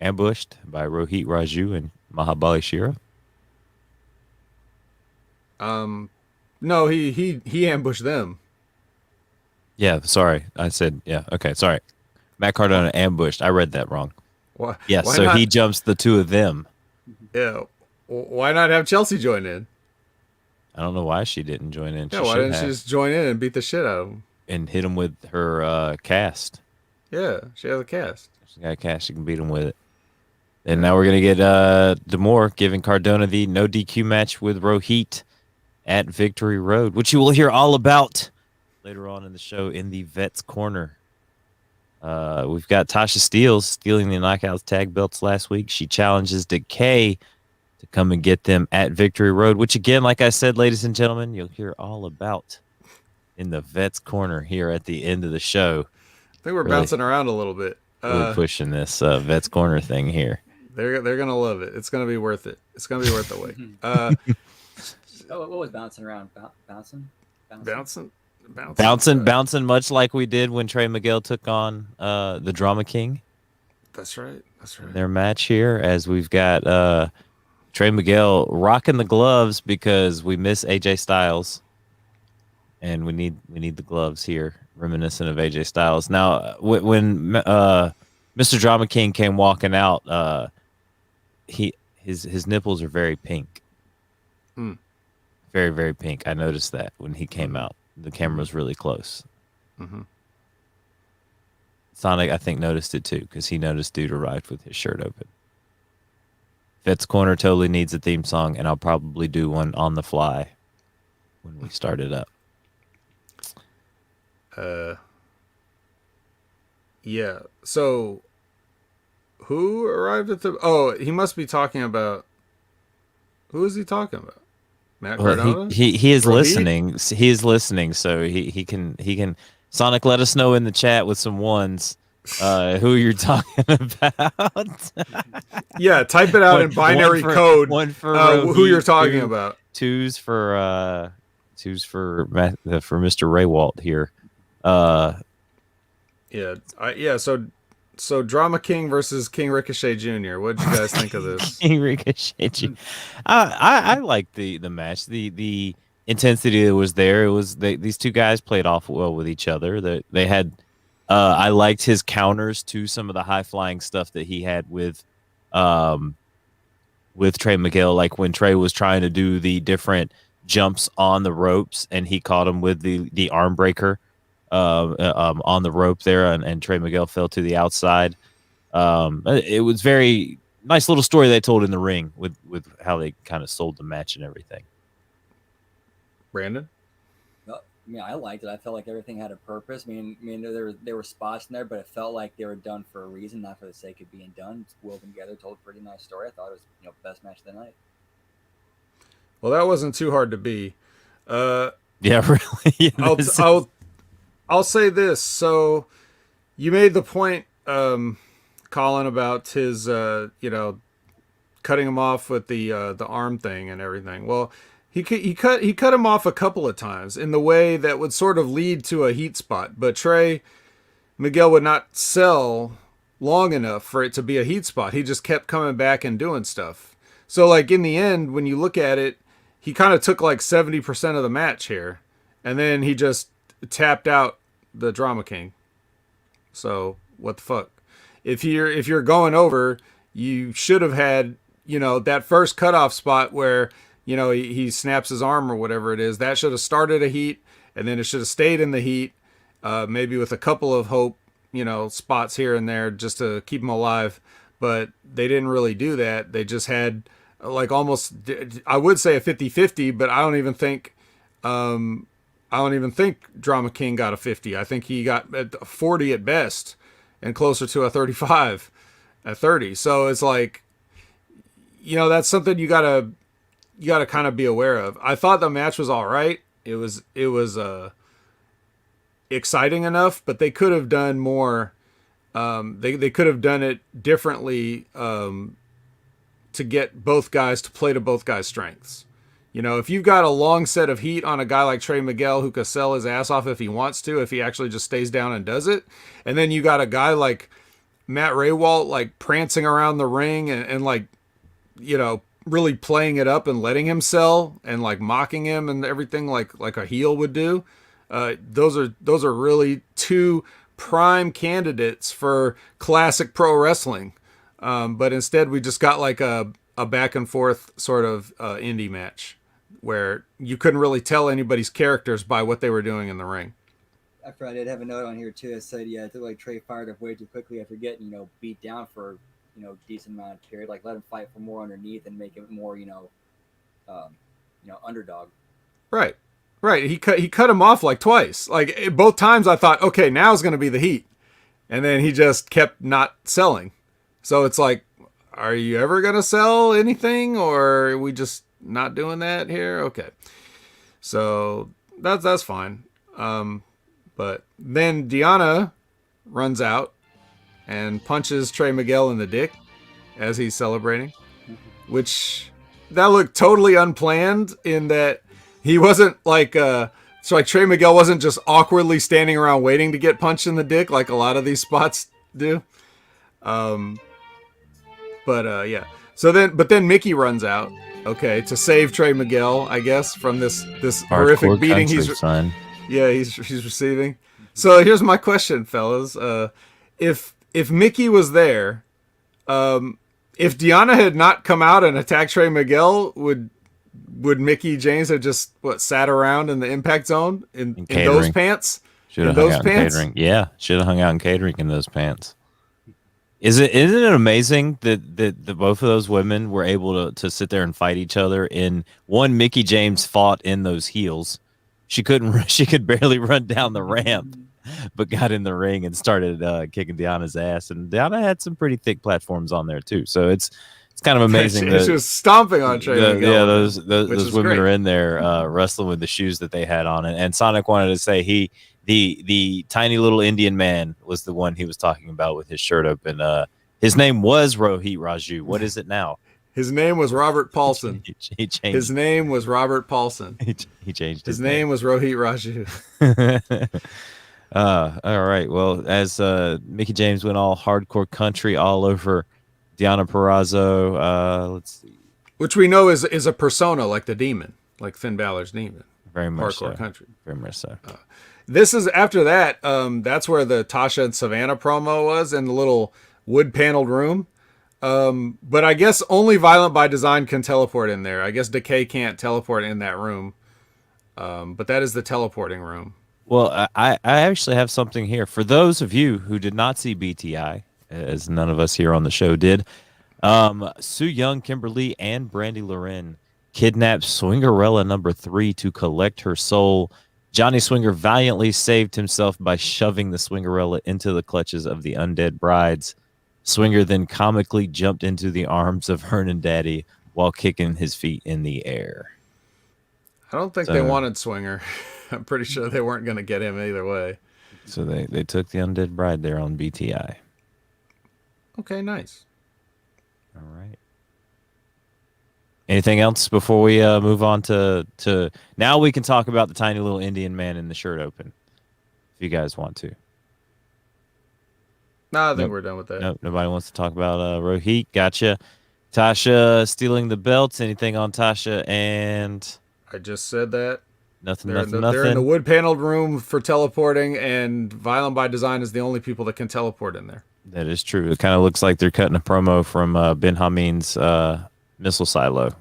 ambushed by Rohit Raju and Mahabali Shira. No, he ambushed them. Yeah, sorry. I said, yeah, okay, sorry. Matt Cardona ambushed. I read that wrong. Why? Yeah, why so not, he jumps the two of them. Yeah. Why not have Chelsea join in? I don't know why she didn't join in. Yeah, She why should didn't she have. just join in and beat the shit out of him? And hit him with her cast. Yeah, she has a cast. She got a cast. She can beat him with it. And now we're going to get D'Amore giving Cardona the no DQ match with Rohit at Victory Road, which you will hear all about later on in the show in the Vets Corner. We've got Tasha Steelz stealing the Knockouts tag belts last week. She challenges Decay to come and get them at Victory Road, which again, like I said, ladies and gentlemen, you'll hear all about in the Vets Corner here at the end of the show. I think we're Really? bouncing around a little bit. Really pushing this Vets Corner thing here. They're gonna love it. It's gonna be worth it. It's gonna be worth the wait. Oh, what was bouncing around? Bouncing? Bouncing. Much like we did when Trey Miguel took on the Drama King. That's right. Their match here, as we've got Trey Miguel rocking the gloves because we miss AJ Styles, and we need the gloves here, reminiscent of AJ Styles. Now, when Mr. Drama King came walking out, his nipples are very pink. Very, very pink. I noticed that when he came out. The camera was really close. Sonic, I think, noticed it too, because he noticed Dude arrived with his shirt open. Vets Corner totally needs a theme song, and I'll probably do one on the fly when we start it up. Yeah. So, who arrived at the? Oh, he must be talking about. Who is he talking about? Matt Cardona. Well, he is Rohit? listening. He is listening, so he can. Sonic, let us know in the chat with some ones who you're talking about. Yeah, type it out in binary code. One for who you're Rohit, talking about. Twos for Mr. Raywalt here. Yeah. So Drama King versus King Ricochet Jr. What did you guys think of this? King Ricochet. I liked the match. The intensity that was there. It was these two guys played off well with each other. They had. I liked his counters to some of the high flying stuff that he had with Trey Miguel, like when Trey was trying to do the different jumps on the ropes, and he caught him with the arm breaker on the rope there, and Trey Miguel fell to the outside. It was very nice little story they told in the ring with how they kind of sold the match and everything. Brandon? I mean, I liked it. I felt like everything had a purpose. I mean, there were spots in there, but it felt like they were done for a reason, not for the sake of being done. It's woven together, told a pretty nice story. I thought it was best match of the night. Well, that wasn't too hard to be. Yeah, really. Yeah, I'll say this. So you made the point, Colin, about his cutting him off with the arm thing and everything. Well, he cut him off a couple of times in the way that would sort of lead to a heat spot, but Trey Miguel would not sell long enough for it to be a heat spot. He just kept coming back and doing stuff. So like in the end, when you look at it, he kind of took like 70% of the match here, and then he just tapped out the Drama King. So what the fuck? If you're going over, you should have had that first cutoff spot where he snaps his arm or whatever it is. That should have started a heat, and then it should have stayed in the heat, maybe with a couple of hope spots here and there just to keep him alive. But they didn't really do that. They just had like almost, I would say a 50-50, but I don't even think Drama King got a 50. I think he got a 40 at best and closer to a 35 at 30. So it's like, that's something you gotta kind of be aware of. I thought the match was all right. It was exciting enough, but they could have done more. They could have done it differently to get both guys to play to both guys' strengths. If you've got a long set of heat on a guy like Trey Miguel who could sell his ass off if he wants to, if he actually just stays down and does it, and then you got a guy like Matt Raywalt like prancing around the ring and like, really playing it up and letting him sell and like mocking him and everything like a heel would do. Those are really two prime candidates for classic pro wrestling. But instead we just got like a back and forth sort of indie match where you couldn't really tell anybody's characters by what they were doing in the ring. After I did have a note on here too, it said, yeah, I feel like Trey fired up way too quickly after getting, beat down for, decent amount of period. Like let him fight for more underneath and make it more, underdog. Right. He cut him off like twice. Like both times I thought, okay, now's going to be the heat. And then he just kept not selling. So it's like, are you ever going to sell anything, or are we just not doing that here? Okay. So that's fine. But then Deanna runs out and punches Trey Miguel in the dick as he's celebrating, which that looked totally unplanned in that he wasn't like, so like Trey Miguel wasn't just awkwardly standing around waiting to get punched in the dick like a lot of these spots do. Yeah. So then Mickey runs out, okay, to save Trey Miguel, I guess, from this horrific beating he's receiving. So here's my question, fellas. If Mickey was there, if Deanna had not come out and attacked Trey Miguel, would Mickey James have just sat around in the impact zone in those pants? Should have hung out in catering. Yeah, should have hung out in catering in those pants. Isn't it amazing that both of those women were able to sit there and fight each other? In one, Mickey James fought in those heels. She could barely run down the ramp, but got in the ring and started kicking Deanna's ass. And Deanna had some pretty thick platforms on there too. So it's kind of amazing. She was stomping on Trey Miguel. Yeah, those women are in there wrestling with the shoes that they had on. And Sonic wanted to say the tiny little Indian man was the one he was talking about with his shirt open. His name was Rohit Raju. What is it now? His name was Robert Paulson. He changed. His name was Robert Paulson. He changed his name. Was Rohit Raju. All right. Well, as Mickey James went all hardcore country all over Deonna Purrazzo, let's see. Which we know is a persona like the demon, like Finn Balor's demon. Very much hardcore so. Country. Very much so. This is after that. That's where the Tasha and Savannah promo was in the little wood paneled room. But I guess only Violent by Design can teleport in there. I guess Decay can't teleport in that room. But that is the teleporting room. Well, I actually have something here for those of you who did not see BTI, as none of us here on the show did. Sue Young, Kimberly, and Brandy Loren kidnapped Swingerella number 3 to collect her soul. Johnny Swinger valiantly saved himself by shoving the Swingerella into the clutches of the undead brides. Swinger then comically jumped into the arms of Hernan Daddy while kicking his feet in the air. I don't think they wanted Swinger. I'm pretty sure they weren't going to get him either way. So they took the undead bride there on BTI. Okay, nice. All right. Anything else before we move on to now we can talk about the tiny little Indian man in the shirt open, if you guys want to. No, I think we're done with that. Nope, nobody wants to talk about Rohit. Gotcha. Tasha stealing the belts. Anything on Tasha? And I just said that. Nothing. They're in the wood paneled room for teleporting, and Violent by Design is the only people that can teleport in there. That is true. It kind of looks like they're cutting a promo from Ben Hameen's missile silo.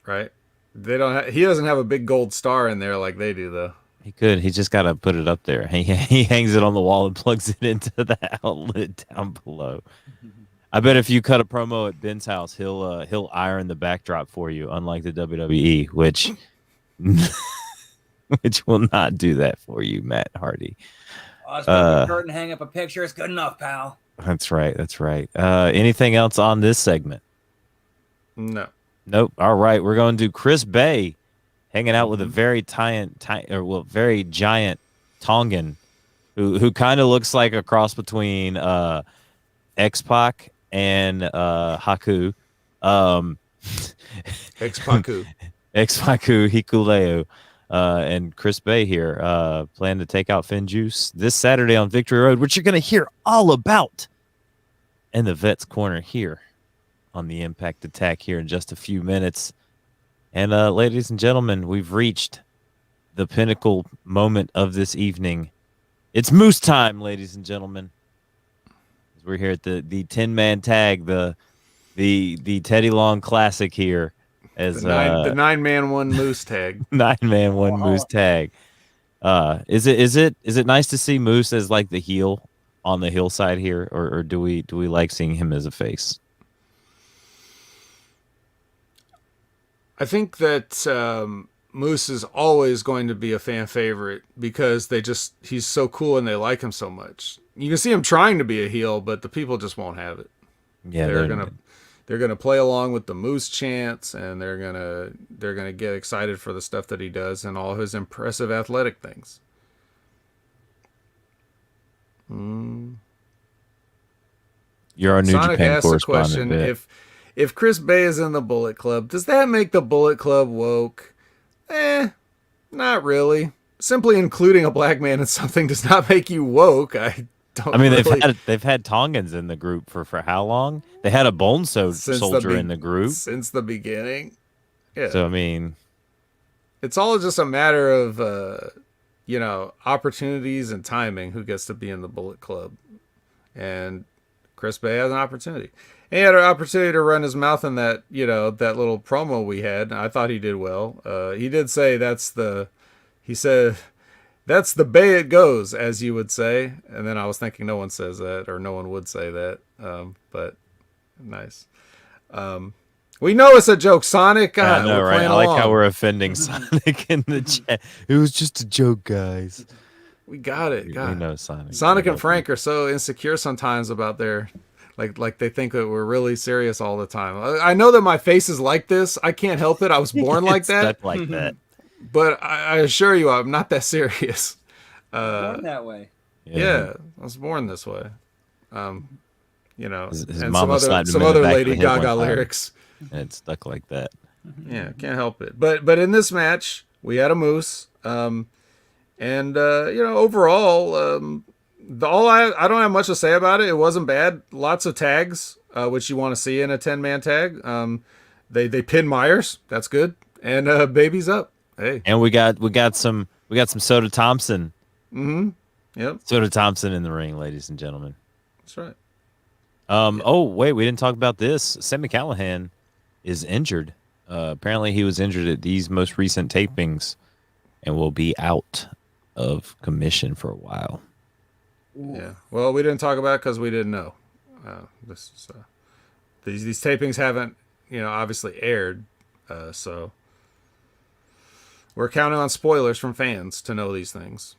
Right. They don't. He doesn't have a big gold star in there like they do, though. He could. He just got to put it up there. He hangs it on the wall and plugs it into the outlet down below. I bet if you cut a promo at Ben's house, he'll iron the backdrop for you, unlike the WWE, which will not do that for you, Matt Hardy. Oh, just put the curtain, hang up a picture. It's good enough, pal. That's right. That's right. Anything else on this segment? No. Nope. All right. We're going to do Chris Bay hanging out with a very very giant Tongan who kind of looks like a cross between X-Pac and Haku. X-Pacu. X-Pacu Hikuleo. And Chris Bay here plan to take out Finn Juice this Saturday on Victory Road, which you're going to hear all about in the Vets Corner here on the Impact Attack here in just a few minutes. And ladies and gentlemen, we've reached the pinnacle moment of this evening. It's Moose time, ladies and gentlemen. We're here at the 10-man tag, the Teddy Long Classic here. As the 9-man 1 Moose tag. 9-man 1 Moose tag. Is it nice to see Moose as like the heel on the hillside here, or do we like seeing him as a face? I think that Moose is always going to be a fan favorite because he's so cool and they like him so much. You can see him trying to be a heel, but the people just won't have it. Yeah, they're gonna play along with the Moose chants, and they're gonna get excited for the stuff that he does and all his impressive athletic things. You're our New Sonic Japan asked the correspondent. question: if Chris Bay is in the Bullet Club, does that make the Bullet Club woke? Not really. Simply including a black man in something does not make you woke. They've had Tongans in the group for how long? They had a bone soldier in the group since the beginning. Yeah. So I mean, it's all just a matter of opportunities and timing. Who gets to be in the Bullet Club? And Chris Bay has an opportunity. He had an opportunity to run his mouth in that that little promo we had. I thought he did well. He did say he said, that's the Bay it goes, as you would say. And then I was thinking no one says that, or no one would say that. But nice. We know it's a joke, Sonic. I know, right? I like how we're offending Sonic in the chat. It was just a joke, guys. We got it. We know Sonic. Sonic and Frank are so insecure sometimes about their... Like they think that we're really serious all the time. I know that my face is like this. I can't help it. I was born like that. Like that. But I assure you, I'm not that serious. Born that way. Yeah, I was born this way. His and mama some other Lady Gaga lyrics. And it stuck like that. Yeah, can't help it. But in this match, we had a Moose. Overall, I don't have much to say about it. It wasn't bad. Lots of tags, which you want to see in a 10-man tag. They pin Myers. That's good. And Baby's up. Hey. And we got some Soda Thompson. Mm-hmm. Yep. Soda Thompson in the ring, ladies and gentlemen. That's right. Oh wait, we didn't talk about this. Sammy Callahan is injured. Apparently, he was injured at these most recent tapings and will be out of commission for a while. Yeah. Well, we didn't talk about it because we didn't know. This is, these tapings haven't, obviously aired, so we're counting on spoilers from fans to know these things.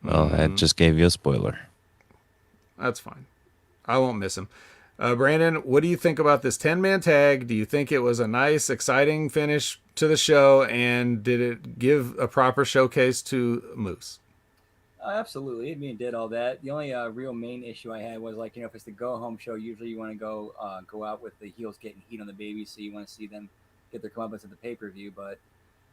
Well, I just gave you a spoiler. That's fine. I won't miss him. Brandon, what do you think about this 10-man tag? Do you think it was a nice, exciting finish to the show, and did it give a proper showcase to Moose? Absolutely. I mean, it did all that. The only real main issue I had was like, if it's the go home show, usually you want to go out with the heels getting heat on the babies, so you want to see them get their comeuppance at the pay per view. But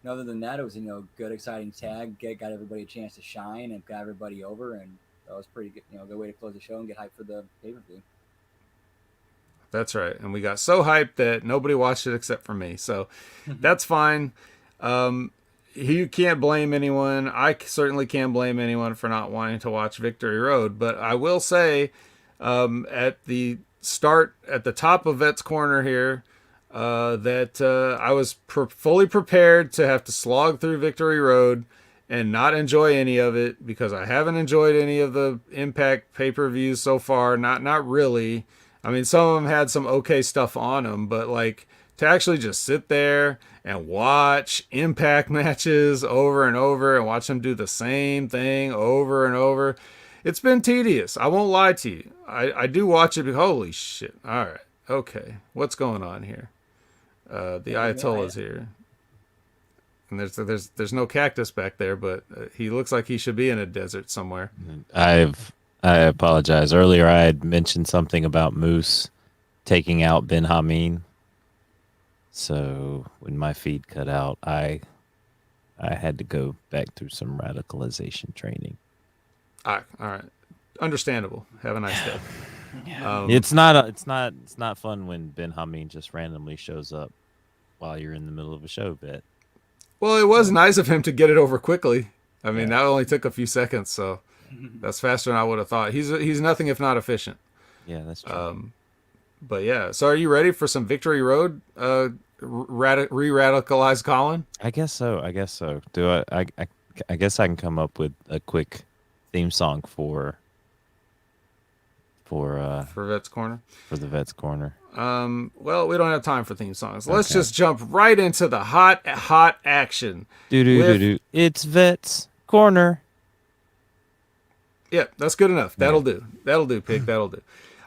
other than that, it was good, exciting tag. Got everybody a chance to shine and got everybody over, and that was pretty good. Good way to close the show and get hyped for the pay per view. That's right. And we got so hyped that nobody watched it except for me. So that's fine. You can't blame anyone. I certainly can't blame anyone for not wanting to watch Victory Road. But I will say at the start, at the top of Vet's Corner here, that I was fully prepared to have to slog through Victory Road and not enjoy any of it, because I haven't enjoyed any of the Impact pay-per-views so far. Not really. I mean, some of them had some okay stuff on them, but like to actually just sit there and watch Impact matches over and over and watch them do the same thing over and over, it's been tedious. I won't lie to you. I do watch it, but holy shit. All right. Okay. What's going on here? The Ayatollah's here. And there's no cactus back there, but he looks like he should be in a desert somewhere. I apologize. Earlier, I had mentioned something about Moose taking out Ben Hameen. So when my feed cut out, I had to go back through some radicalization training. All right. Understandable. Have a nice day. It's not fun when Ben Hameen just randomly shows up while you're in the middle of a show bit. Well, it was nice of him to get it over quickly. I mean, that only took a few seconds, so that's faster than I would have thought. He's nothing if not efficient. Yeah, that's true. But yeah, so are you ready for some Victory Road re-radicalized Colin? I guess so. Do I guess I can come up with a quick theme song for Vet's Corner. For the Vet's Corner. Well, we don't have time for theme songs. Let's just jump right into the hot action. Do. It's Vet's Corner. Yeah, that's good enough. That'll do. That'll do, Pig. That'll do.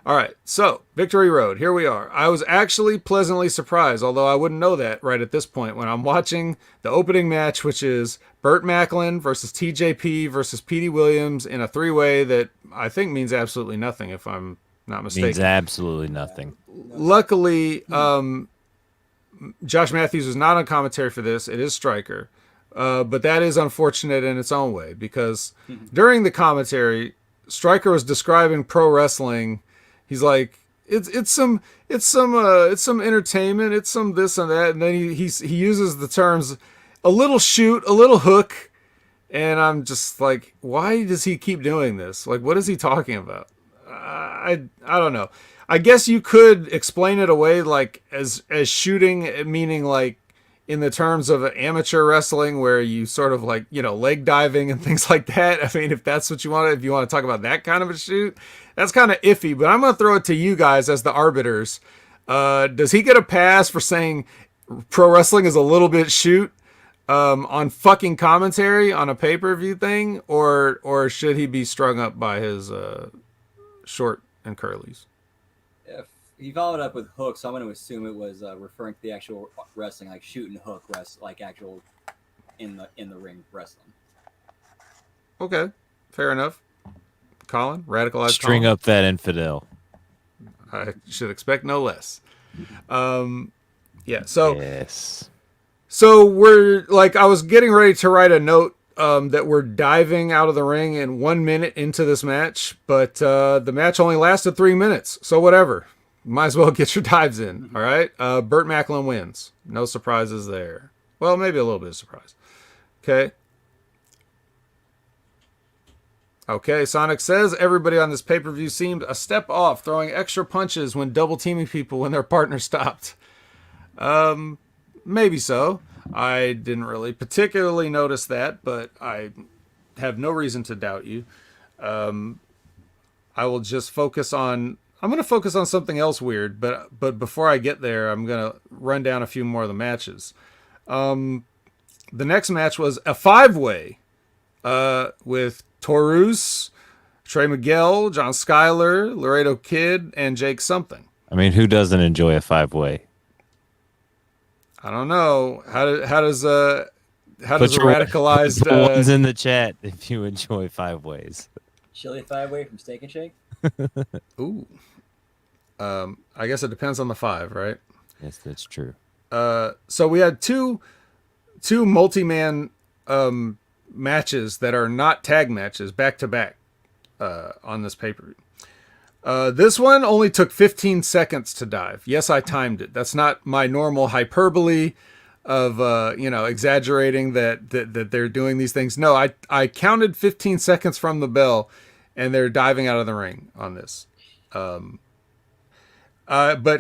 All right, so Victory Road, here we are. I was actually pleasantly surprised, although I wouldn't know that right at this point, when I'm watching the opening match, which is Burt Macklin versus TJP versus Petey Williams in a three-way that I think means absolutely nothing, if I'm not mistaken. Means absolutely nothing. Luckily, Josh Matthews was not on commentary for this. It is Stryker. But that is unfortunate in its own way, because during the commentary, Stryker was describing pro wrestling. He's like, it's some entertainment, it's some this and that, and then he uses the terms a little shoot, a little hook, and I'm just like, why does he keep doing this? Like, what is he talking about? I don't know. I guess you could explain it away like as shooting, meaning like in the terms of amateur wrestling, where you sort of like, leg diving and things like that. I mean, if that's what you want, if you want to talk about that kind of a shoot, that's kind of iffy, but I'm going to throw it to you guys as the arbiters. Does he get a pass for saying pro wrestling is a little bit shoot on fucking commentary on a pay-per-view thing, or should he be strung up by his short and curlies? If he followed up with hooks, I'm going to assume it was referring to the actual wrestling, like shoot and hook, like actual in the ring wrestling. Okay, fair enough. Colin, radicalized. String Colin. up that infidel. I should expect no less. Yeah. So. Yes. So we're like, I was getting ready to write a note that we're diving out of the ring in 1 minute into this match, but the match only lasted 3 minutes. So whatever. Might as well get your dives in. All right. Burt Macklin wins. No surprises there. Well, maybe a little bit of surprise. Okay. Okay, Sonic says everybody on this pay-per-view seemed a step off, throwing extra punches when double teaming people when their partner stopped. Maybe so. I didn't really particularly notice that, but I have no reason to doubt you. I will just focus on. I'm going to focus on something else weird, but before I get there, I'm going to run down a few more of the matches. The next match was a 5-way with Taurus, Trey Miguel, John Schuyler, Laredo Kid, and Jake something. I mean, who doesn't enjoy a 5-way? I don't know. How does a Put your radicalized put ones in the chat if you enjoy 5-ways. Chili 5-way from Steak and Shake. Ooh. I guess it depends on the 5, right? Yes, that's true. So we had two multi-man matches that are not tag matches back to back on this pay-per-view. This one only took 15 seconds to dive. Yes, I timed it. That's not my normal hyperbole of exaggerating that they're doing these things. No, I counted 15 seconds from the bell, and they're diving out of the ring on this. But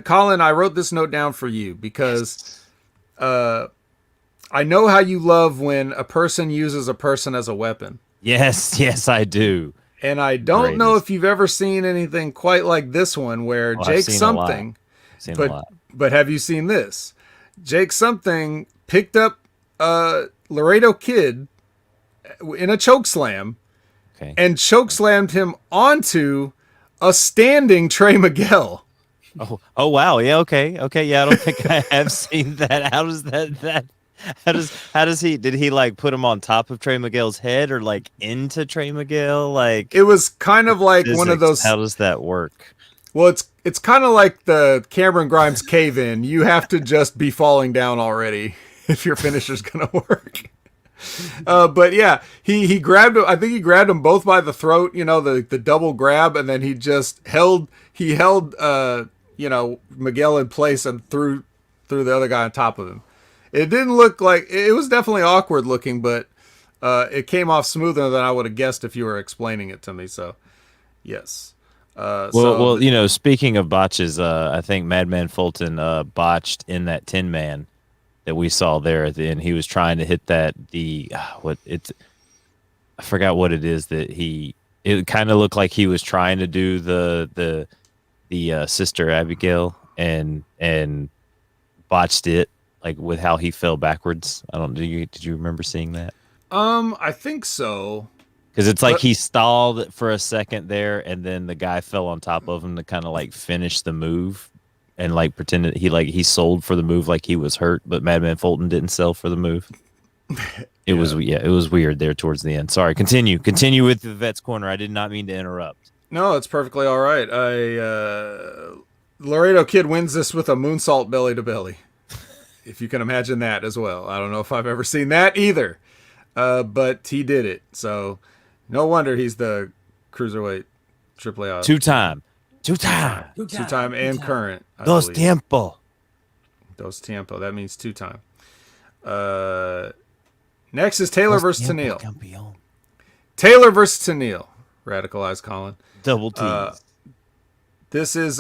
Colin, I wrote this note down for you because I know how you love when a person uses a person as a weapon. Yes, I do. And I don't know if you've ever seen anything quite like this one where Jake something. But have you seen this? Jake something picked up Laredo Kid in a chokeslam and chokeslammed him onto a standing Trey Miguel. Oh wow. Yeah, okay. Yeah, I don't think I have seen that. How does he did he like put him on top of Trey Miguel's head or like into Trey Miguel? Like it was kind of like one of those. How does that work? Well, it's kind of like the Cameron Grimes cave in. You have to just be falling down already if your finisher's gonna work. But yeah, he grabbed him. I think he grabbed him both by the throat, the double grab, and then he just held Miguel in place and threw the other guy on top of him. It didn't look like it was definitely awkward looking, but it came off smoother than I would have guessed if you were explaining it to me. So, yes. Speaking of botches, I think Madman Fulton botched in that Tin Man that we saw there at the end. He was trying to hit that I forgot what it is that it kind of looked like he was trying to do the Sister Abigail and botched it, like with how he fell backwards. Did you remember seeing that? I think so. Because it's like he stalled for a second there, and then the guy fell on top of him to kind of like finish the move, and like pretended he sold for the move like he was hurt, but Madman Fulton didn't sell for the move. It was weird there towards the end. Sorry, continue with the Vet's Corner. I did not mean to interrupt. No, it's perfectly all right. Laredo Kid wins this with a moonsault belly to belly. If you can imagine that as well. I don't know if I've ever seen that either. But he did it. So no wonder he's the cruiserweight AAA. Two-time and current. Dos tiempo. That means 2-time. Next is Taylor versus Tenille. Taylor versus Tenille. Radicalized Colin. Double T's. This is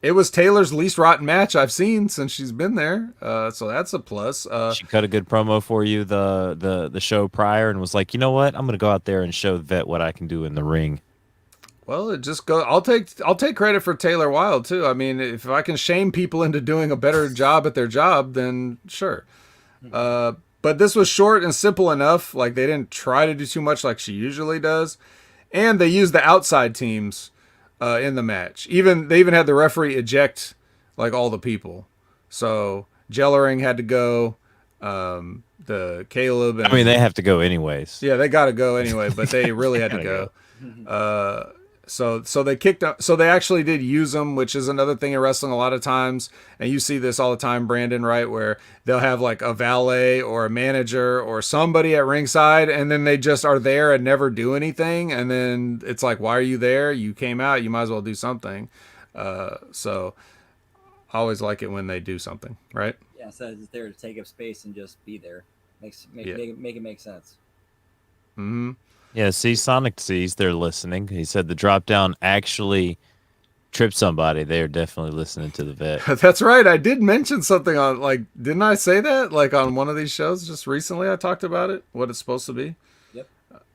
it was Taylor's least rotten match I've seen since she's been there. So that's a plus. She cut a good promo for you the show prior and was like, you know what? I'm gonna go out there and show Vet what I can do in the ring. Well, it just go. I'll take credit for Taylor Wilde too. I mean, if I can shame people into doing a better job at their job, then sure. But this was short and simple enough. Like they didn't try to do too much like she usually does, and they used the outside teams in the match. They even had the referee eject like all the people. So Jellering had to go. The Caleb. I mean, they have to go anyways. Yeah, they got to go anyway, but they really had to go. So they kicked up. So they actually did use them, which is another thing in wrestling a lot of times. And you see this all the time, Brandon, right? Where they'll have like a valet or a manager or somebody at ringside, and then they just are there and never do anything. And then it's like, why are you there? You came out. You might as well do something. So I always like it when they do something, right? Yeah, so it's there to take up space and just be there. Make it make sense. Mm-hmm. Yeah, see, Sonic sees they're listening. He said the drop down actually tripped somebody. They're definitely listening to the vet. That's right. I did mention something on, like, didn't I say that? Like, on one of these shows just recently, I talked about it, what it's supposed to be. Yep.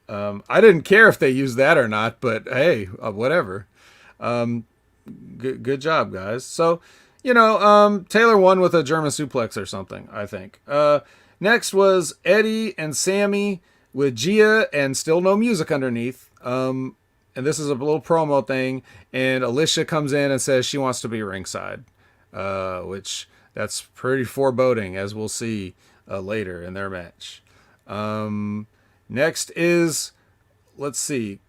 I didn't care if they used that or not, but hey, whatever. Good job, guys. So, Taylor won with a German suplex or something, I think. Next was Eddie and Sammy with Gia and still no music underneath. And this is a little promo thing. And Alicia comes in and says she wants to be ringside, which that's pretty foreboding, as we'll see later in their match. Next is, let's see,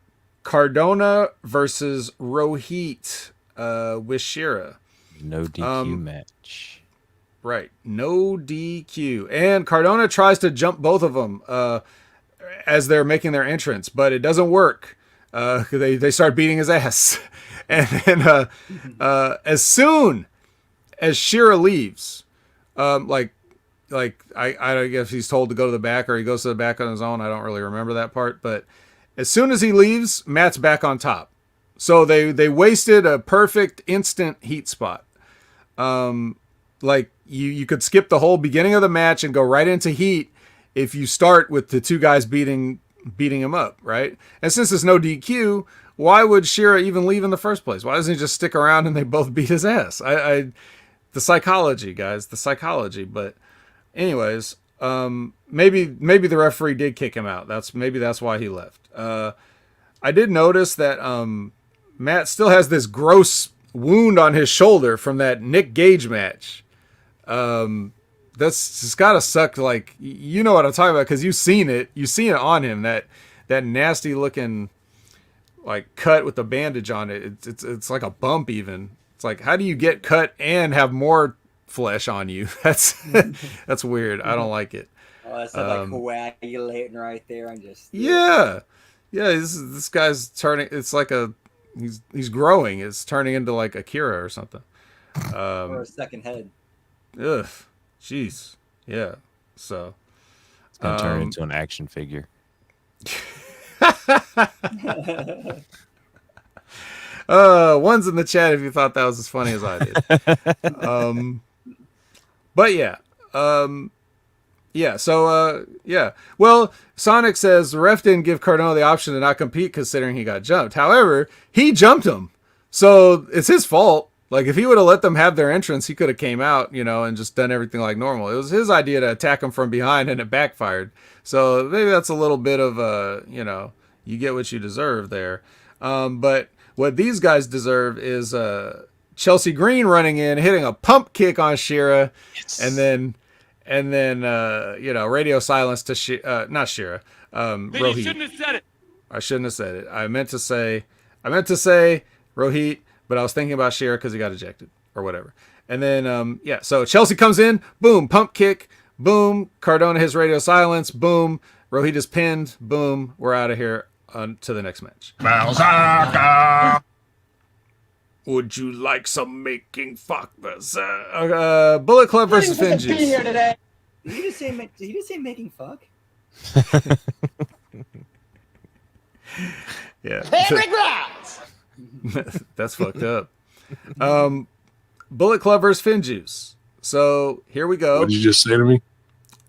Cardona versus Rohit with Shira. No DQ match. Right. No DQ. And Cardona tries to jump both of them as they're making their entrance, but it doesn't work. They start beating his ass. And then as soon as Shira leaves, I guess he's told to go to the back or he goes to the back on his own. I don't really remember that part. But as soon as he leaves, Matt's back on top. So they wasted a perfect instant heat spot. Like you could skip the whole beginning of the match and go right into heat if you start with the two guys beating him up, right? And since there's no DQ, why would Shira even leave in the first place? Why doesn't he just stick around and they both beat his ass? The psychology, guys, the psychology. But anyways, maybe the referee did kick him out. That's why he left. I did notice that Matt still has this gross wound on his shoulder from that Nick Gage match. That's just gotta suck. Like, you know what I'm talking about because you've seen it. You've seen it on him. That nasty looking like cut with the bandage on it. It's like a bump even. It's like, how do you get cut and have more flesh on you? That's weird. I don't like it. Oh, that's like coagulating right there. I'm just yeah. This guy's turning. It's like he's growing. It's turning into like Akira or something. or a second head. Ugh, jeez, yeah. So It's gonna turn into an action figure. One's in the chat if you thought that was as funny as I did. But yeah. Yeah, so, yeah. Well, Sonic says the ref didn't give Cardona the option to not compete considering he got jumped. However, he jumped him. So it's his fault. Like, if he would have let them have their entrance, he could have came out, and just done everything like normal. It was his idea to attack him from behind, and it backfired. So maybe that's a little bit of, you get what you deserve there. But what these guys deserve is Chelsea Green running in, hitting a pump kick on Shira, Yes. and then radio silence to not Shira. Rohit. You shouldn't have said it. I shouldn't have said it. I meant to say Rohit, but I was thinking about Shira because he got ejected or whatever. And then so Chelsea comes in, boom, pump kick, boom, Cardona hits radio silence, boom, Rohit is pinned, boom, we're out of here to the next match. Would you like some making fuck? Bullet Club versus Finjuice. Did he just say making fuck? Yeah. That's fucked up. Bullet Club versus Finjuice. So here we go. What did you just say to me?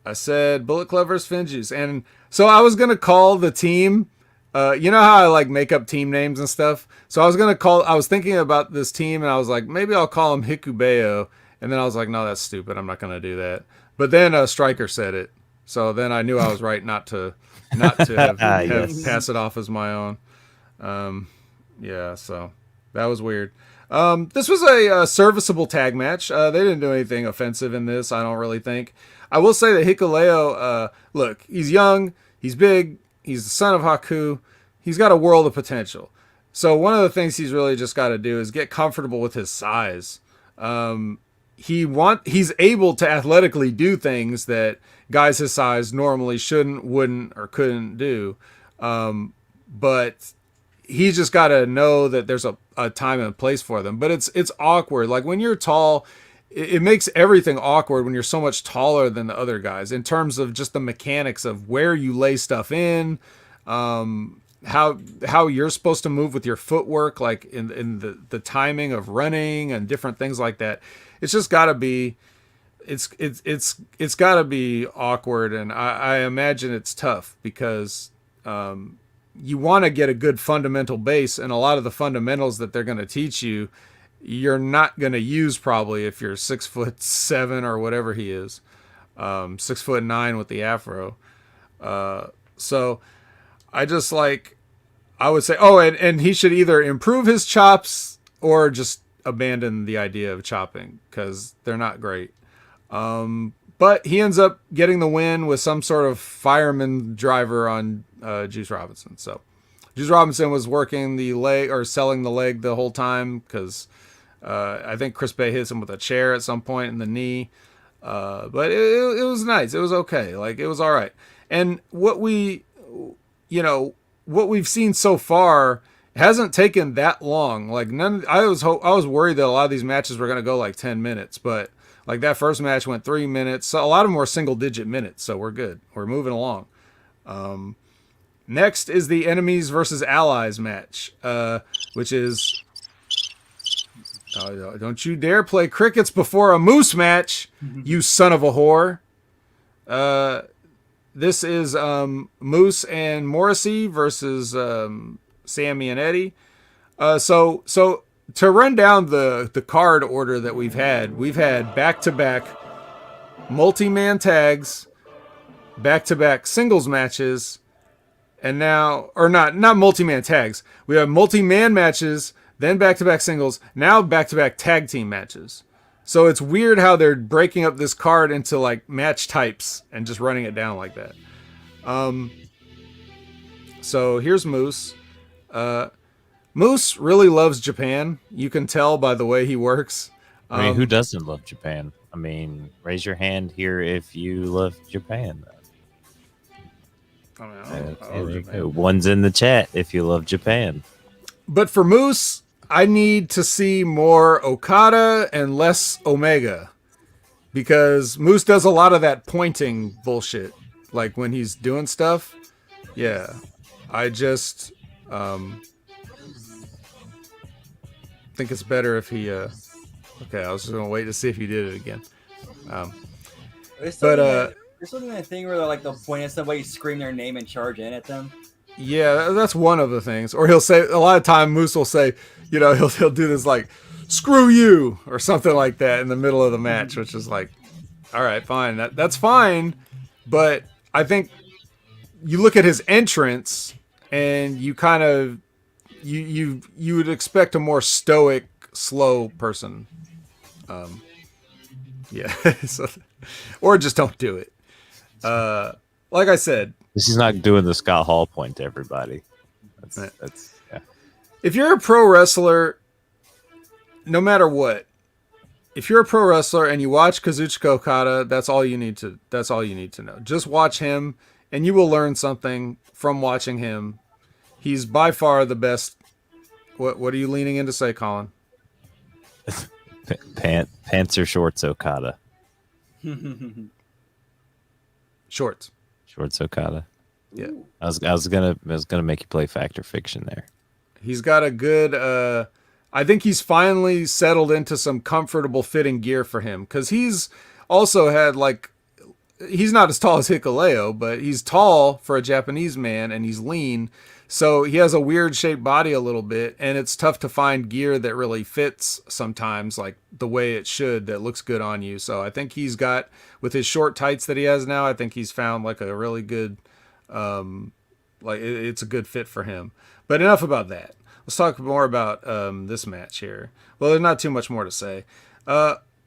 I said Bullet Club versus Finjuice. And so I was going to call the team. You know how I like make up team names and stuff? So I was thinking about this team and I was like, maybe I'll call him Hikubeo. And then I was like, no, that's stupid. I'm not going to do that. But then Stryker said it. So then I knew I was right not to have pass it off as my own. Yeah, so that was weird. This was a serviceable tag match. They didn't do anything offensive in this, I don't really think. I will say that Hikuleo, look, he's young, he's big, he's the son of Haku, he's got a world of potential. So one of the things he's really just got to do is get comfortable with his size. He's able to athletically do things that guys his size normally shouldn't, wouldn't, or couldn't do. But he's just got to know that there's a time and place for them. But it's awkward. Like when you're tall, it makes everything awkward when you're so much taller than the other guys in terms of just the mechanics of where you lay stuff in, how you're supposed to move with your footwork, like in the timing of running and different things like that. It's just got to be. It's got to be awkward, and I imagine it's tough because you want to get a good fundamental base, and a lot of the fundamentals that they're going to teach you, you're not going to use probably if you're 6'7" or whatever he is, 6'9" with the afro. So I just I would say, and he should either improve his chops or just abandon the idea of chopping because they're not great. But he ends up getting the win with some sort of fireman driver on Juice Robinson. So Juice Robinson was working the leg or selling the leg the whole time because I think Chris Bay hits him with a chair at some point in the knee. But it was nice. It was okay. Like, it was all right. And what we've seen so far hasn't taken that long. Like, I was worried that a lot of these matches were going to go like 10 minutes, but like that first match went 3 minutes. So a lot of them were single digit minutes. So we're good. We're moving along. Next is the enemies versus allies match, which is, don't you dare play crickets before a moose match, you son of a whore. This is Moose and Morrissey versus Sammy and Eddie. So to run down the card order that we've had back-to-back multi-man tags, back-to-back singles matches, and now, or not multi-man tags. We have multi-man matches, then back-to-back singles, now back-to-back tag team matches. So it's weird how they're breaking up this card into like match types and just running it down like that. So here's Moose. Moose really loves Japan. You can tell by the way he works. I mean, who doesn't love Japan? I mean, raise your hand here if you love Japan. One's in the chat if you love Japan. But for Moose, I need to see more Okada and less Omega, because Moose does a lot of that pointing bullshit, like when he's doing stuff. Yeah, I just think it's better if he. Okay, I was just gonna wait to see if he did it again. They're still doing that thing where they'll point at somebody, scream their name, and charge in at them. Yeah, that's one of the things. Or he'll say, a lot of time Moose will say, he'll do this like, screw you, or something like that in the middle of the match, which is like, all right, fine. That's fine. But I think you look at his entrance and you kind of, you would expect a more stoic, slow person. Yeah. So, or just don't do it. Like I said, this is not doing the Scott Hall point to everybody. That's yeah. If you're a pro wrestler, no matter what, if you're a pro wrestler and you watch Kazuchika Okada, that's all you need to know. Just watch him and you will learn something from watching him. He's by far the best. What are you leaning in to say, Colin? Pants or shorts Okada? Shorts Okada. Yeah. I was gonna make you play fact or fiction there. He's got a good I think he's finally settled into some comfortable fitting gear for him, because he's also had he's not as tall as Hikuleo, but he's tall for a Japanese man and he's lean. So he has a weird shaped body a little bit, and it's tough to find gear that really fits sometimes, like the way it should, that looks good on you. So I think he's got, with his short tights that he has now, I think he's found like a really good, it's a good fit for him. But enough about that. Let's talk more about this match here. Well, there's not too much more to say.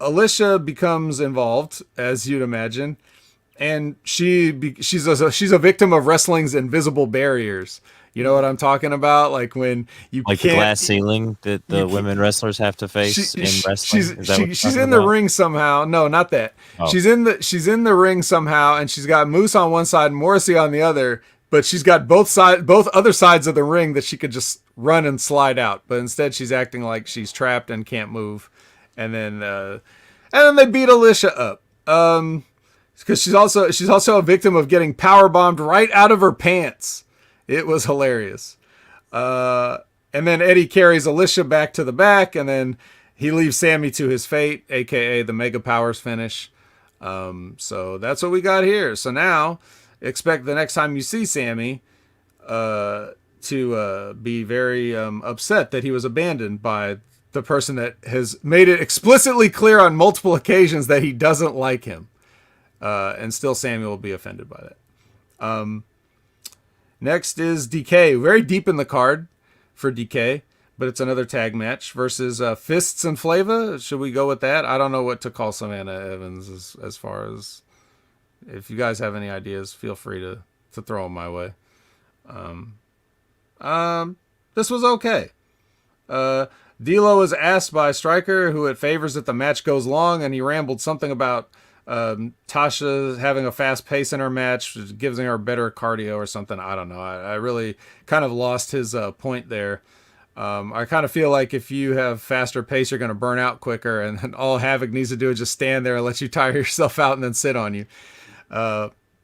Alicia becomes involved, as you'd imagine, and she's a victim of wrestling's invisible barriers. You know what I'm talking about? Like when you the glass ceiling that the women wrestlers have to face in wrestling. She's in the ring somehow. No, not that. Oh. She's in the ring somehow, and she's got Moose on one side and Morrissey on the other. But she's got both other sides of the ring that she could just run and slide out. But instead, she's acting like she's trapped and can't move. And then they beat Alicia up. Because she's also a victim of getting power bombed right out of her pants. It was hilarious. And then Eddie carries Alicia back to the back, and then he leaves Sammy to his fate, aka the Mega Powers finish. So that's what we got here. So now, expect the next time you see Sammy to be very upset that he was abandoned by the person that has made it explicitly clear on multiple occasions that he doesn't like him. And still Sammy will be offended by that. Next is DK. Very deep in the card for DK, but it's another tag match versus Fists and Flava. Should we go with that? I don't know what to call Savannah Evans as far as... If you guys have any ideas, feel free to throw them my way. This was okay. D'Lo was asked by Stryker who it favors that the match goes long, and he rambled something about Tasha having a fast pace in her match, which gives her better cardio or something. I don't know. I really kind of lost his point there. I kind of feel like if you have faster pace, you're going to burn out quicker, and all Havoc needs to do is just stand there and let you tire yourself out and then sit on you.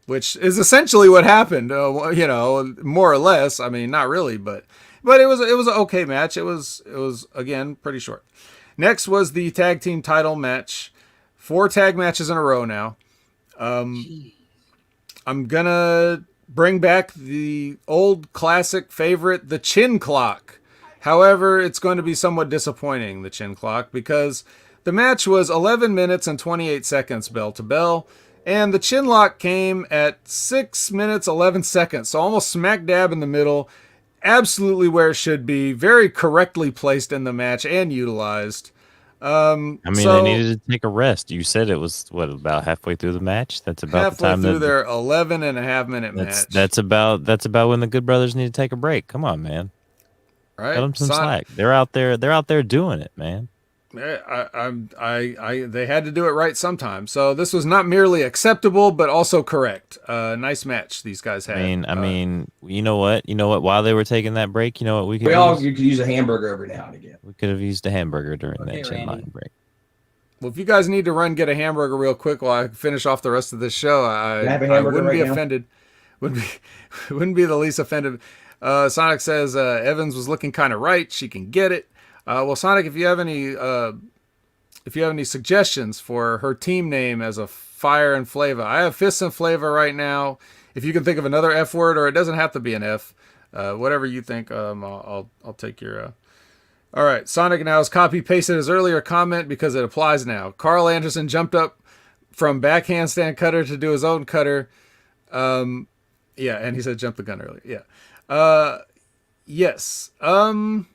Which is essentially what happened, more or less. I mean, not really, but it was an okay match. It was again pretty short. Next was the tag team title match. 4 tag matches in a row now. I'm gonna bring back the old classic favorite, the chin clock. However, it's going to be somewhat disappointing, the chin clock, because the match was 11 minutes and 28 seconds bell to bell. And the chin lock came at 6 minutes, 11 seconds. So almost smack dab in the middle. Absolutely where it should be. Very correctly placed in the match and utilized. They needed to take a rest. You said it was, about halfway through the match? That's about the time through their 11.5-minute match. That's about when the Good Brothers need to take a break. Come on, man. Right? Cut them some slack. They're out there doing it, man. They had to do it right sometime. So this was not merely acceptable, but also correct. Nice match these guys had. I mean, you know what? While they were taking that break, you know what we could you could use a hamburger every now and again. We could have used a hamburger during that chin line break. Well, if you guys need to run get a hamburger real quick while I finish off the rest of this show, I wouldn't be offended. Wouldn't be the least offended. Sonic says Evans was looking kind of right. She can get it. Well, Sonic, if you have any suggestions for her team name as a Fire and Flava, I have Fists and Flava right now. If you can think of another F word, or it doesn't have to be an F, whatever you think, I'll take your. All right, Sonic now has copy pasted his earlier comment because it applies now. Carl Anderson jumped up from back handstand cutter to do his own cutter. Yeah, and he said jump the gun earlier. Yeah. Yes. Well,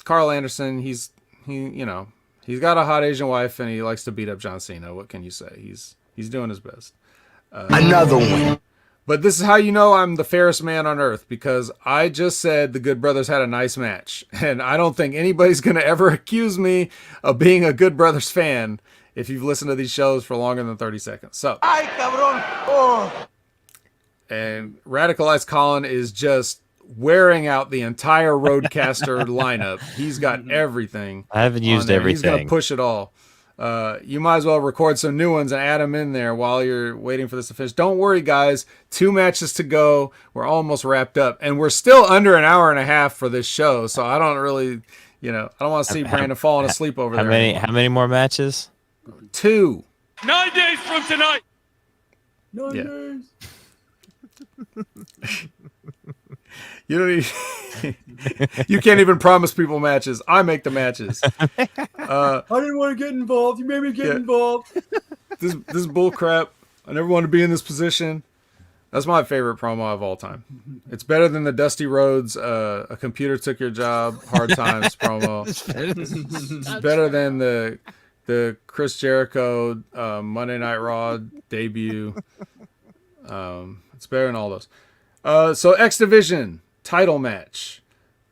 Carl Anderson, he's got a hot Asian wife and he likes to beat up John Cena. What can you say? He's doing his best. Another one. But this is how you know I'm the fairest man on earth, because I just said the Good Brothers had a nice match. And I don't think anybody's going to ever accuse me of being a Good Brothers fan if you've listened to these shows for longer than 30 seconds. So, Ay, cabrón. Oh. And Radicalized Colin is just wearing out the entire Roadcaster lineup. He's got everything. I haven't used everything. He's going to push it all. You might as well record some new ones and add them in there while you're waiting for this to finish. Don't worry, guys. 2 matches to go. We're almost wrapped up. And we're still under an hour and a half for this show. So I don't really, I don't want to see Brandon falling asleep over there. How many more matches? 2. 9 days from tonight. 9 days. You don't need. You can't even promise people matches. I make the matches. I didn't want to get involved. You made me get involved. This is bull crap. I never want to be in this position. That's my favorite promo of all time. It's better than the Dusty Rhodes a computer took your job, hard times promo. It's better than the Chris Jericho Monday Night Raw debut. It's better than all those. So X Division title match.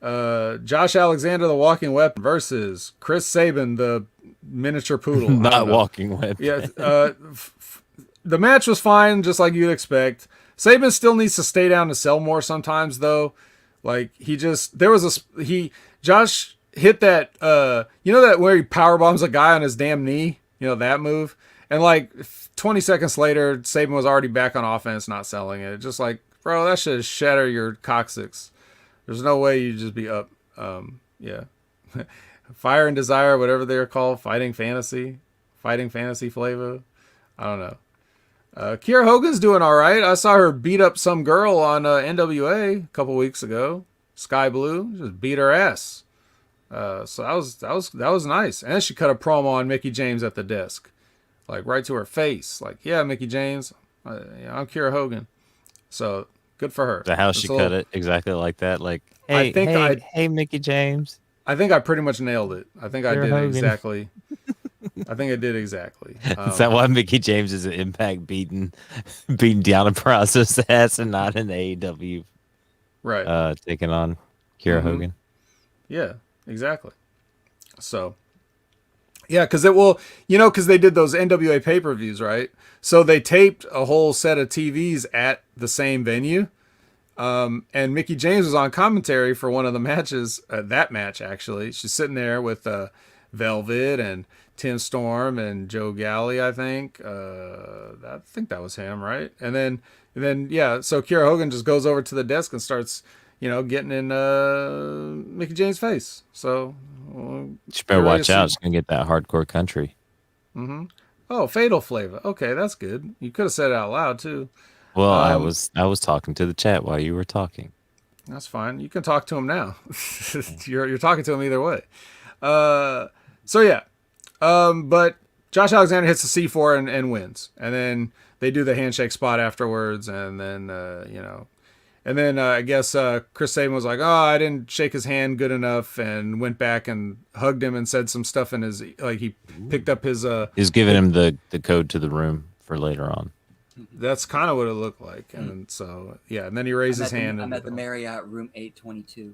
Josh Alexander, the Walking Weapon, versus Chris Sabin, the miniature poodle. Not Walking Weapon. Yeah. The match was fine, just like you'd expect. Sabin still needs to stay down to sell more sometimes, though. Like Josh hit that, that where he power bombs a guy on his damn knee, that move. And 20 seconds later, Sabin was already back on offense, not selling it. Just Bro, that should shatter your coccyx. There's no way you'd just be up. Yeah. Fire and Desire, whatever they're called, Fighting Fantasy Flavor. I don't know. Kiera Hogan's doing all right. I saw her beat up some girl on NWA a couple weeks ago. Sky Blue just beat her ass. So that was nice. And she cut a promo on Mickey James at the desk, like right to her face. Like, yeah, Mickey James, I'm Kiera Hogan. So good for her. The how she cut it exactly like that. Like, hey, hey, Mickey James. I think I pretty much nailed it. I think I Kiera did Hogan. Exactly. I think I did exactly. Is that why Mickey James is an Impact beating down a process ass and not an AEW? Right. Taking on Kiera Hogan. Yeah, exactly. So, yeah, because because they did those NWA pay-per-views, right? So they taped a whole set of TVs at the same venue. And Mickey James was on commentary for one of the matches, that match, actually. She's sitting there with Velvet and Tim Storm and Joe Galley, I think. I think that was him, right? And then yeah, so Kiera Hogan just goes over to the desk and starts, getting in Mickey James' face. So you better watch out. She's going to get that hardcore country. Mm-hmm. Oh, Fatal Flavor. Okay, that's good. You could have said it out loud, too. Well, I was talking to the chat while you were talking. That's fine. You can talk to him now. You're talking to him either way. So yeah. But Josh Alexander hits the C4 and wins. And then they do the handshake spot afterwards. And then, I guess Chris Sabin was like, oh, I didn't shake his hand good enough, and went back and hugged him and said some stuff in his, like he picked up his... He's giving him the code to the room for later on. That's kind of what it looked like. And so, yeah, and then he raised his hand. I'm at the Marriott room 822.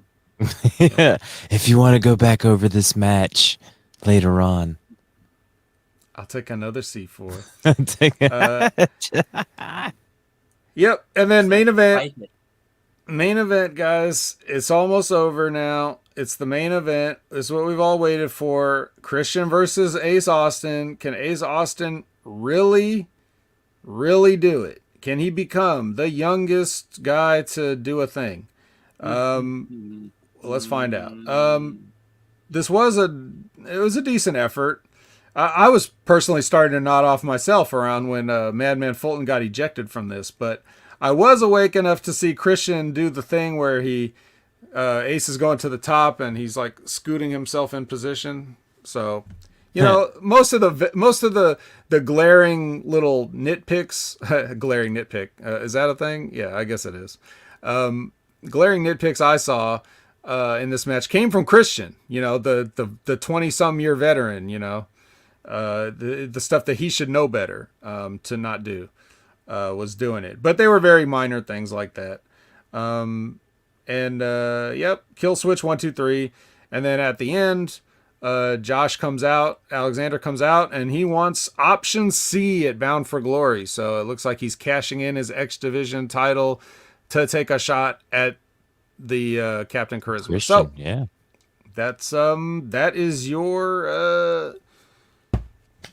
Yeah. If you want to go back over this match later on, I'll take another C4. Take Yep. And then main event, guys. It's almost over now. It's the main event. It's what we've all waited for. Christian versus Ace Austin. Can Ace Austin really do it? Can he become the youngest guy to do a thing? Let's find out. It was a decent effort. I was personally starting to nod off myself around when Madman Fulton got ejected from this, but I was awake enough to see Christian do the thing where Ace is going to the top and he's like scooting himself in position. So, most of the glaring little nitpicks, glaring nitpick, is that a thing? Yeah, I guess it is. Glaring nitpicks I saw in this match came from Christian, the 20-some year veteran, the stuff that he should know better to not do, was doing it. But they were very minor things like that. Yep, kill switch 1, 2, 3. And then at the end, Alexander comes out, and he wants option C at Bound for Glory. So it looks like he's cashing in his X Division title to take a shot at the Captain Charisma. Christian, so yeah, that is your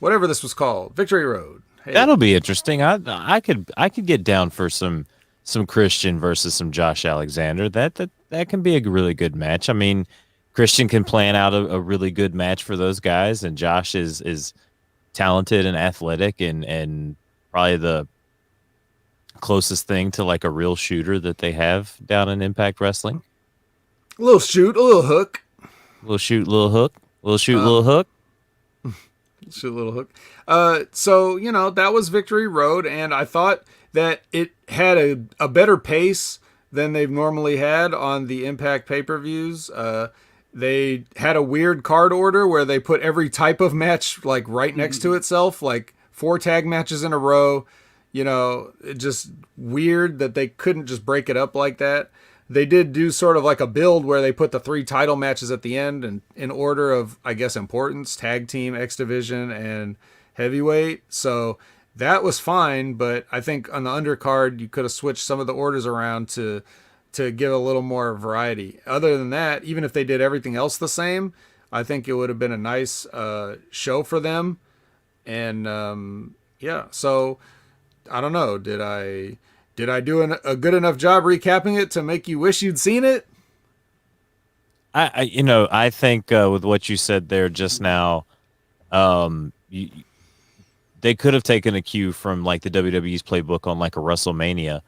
whatever this was called, Victory Road. Hey. That'll be interesting. I could get down for some Christian versus some Josh Alexander. That can be a really good match. I mean, Christian can plan out a really good match for those guys, and Josh is talented and athletic and probably the closest thing to like a real shooter that they have down in Impact Wrestling. A little shoot, a little hook. Little shoot, little hook. Little shoot, little hook. Shoot, little hook. So, that was Victory Road, and I thought that it had a better pace than they've normally had on the Impact pay-per-views. They had a weird card order where they put every type of match like right next to itself, like 4 tag matches in a row. Just weird that they couldn't just break it up like that. They did do sort of like a build where they put the 3 title matches at the end and in order of, I guess, importance: tag team, X Division, and heavyweight. So that was fine, but I think on the undercard you could have switched some of the orders around to give a little more variety. Other than that, even if they did everything else the same, I think it would have been a nice show for them. And yeah, so I don't know. Did Did I do a good enough job recapping it to make you wish you'd seen it? I think with what you said there just now, they could have taken a cue from like the WWE's playbook on like a WrestleMania,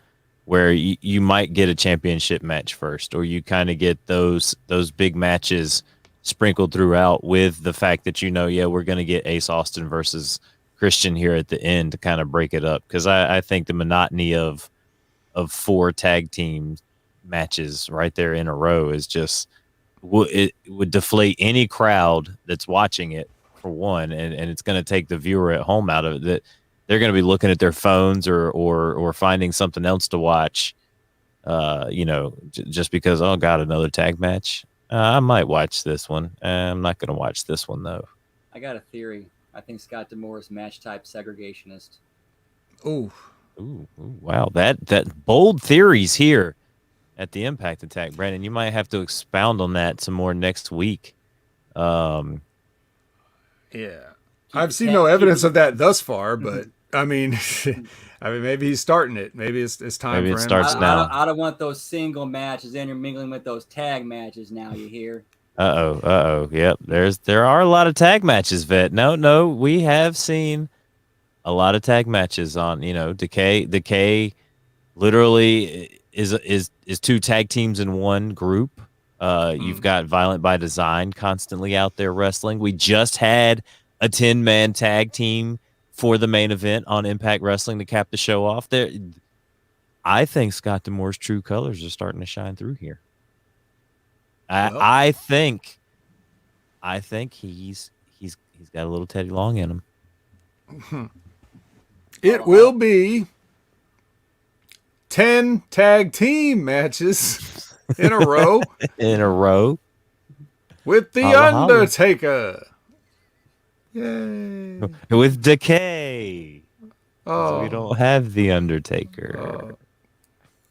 where you might get a championship match first, or you kind of get those big matches sprinkled throughout with the fact that yeah, we're going to get Ace Austin versus Christian here at the end to kind of break it up, because I think the monotony of 4 tag team matches right there in a row is just it would deflate any crowd that's watching it, for one, and it's going to take the viewer at home out of it, that they're going to be looking at their phones or finding something else to watch, just because, oh god, another tag match. I might watch this one. I'm not going to watch this one though. I got a theory. I think Scott D'Amore is match type segregationist. Ooh. Ooh, wow, that bold theories here at the Impact Attack. Brandon, you might have to expound on that some more next week. Yeah, I've seen no evidence of that thus far, but I mean, maybe he's starting it. Maybe it's time Maybe for it him. starts now. I don't want those single matches intermingling with those tag matches now, you hear? Yep, there are a lot of tag matches, Vet. No, we have seen a lot of tag matches on, Decay literally is 2 tag teams in one group. You've got Violent by Design constantly out there wrestling. We just had a 10-man tag team for the main event on Impact Wrestling to cap the show off. There, I think Scott D'Amore's true colors are starting to shine through here. I think he's got a little Teddy Long in him. It will be 10 tag team matches in a row. In a row. With The Holla, Undertaker. Yay. With Decay. Oh. We don't have The Undertaker.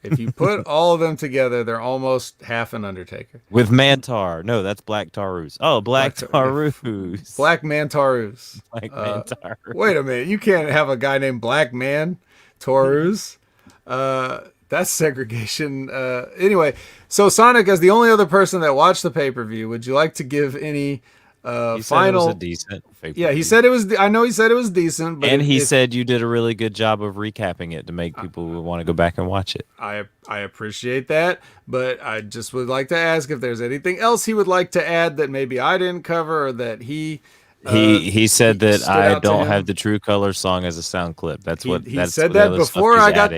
If you put all of them together, they're almost half an Undertaker. With Mantar. No, that's Black Taurus. Oh, Black Taurus. Black Man Taurus. Black Man Taurus. Wait a minute. You can't have a guy named Black Man Taurus. That's segregation. Anyway, so Sonic, as the only other person that watched the pay-per-view, would you like to give any he final? Said it was a decent pay-per-view. Yeah, he said it was. I know he said it was decent, but he said you did a really good job of recapping it to make people want to go back and watch it. I appreciate that, but I just would like to ask if there's anything else he would like to add that maybe I didn't cover, or that he said that I don't him. have the True Colors song as a sound clip. He said that before I got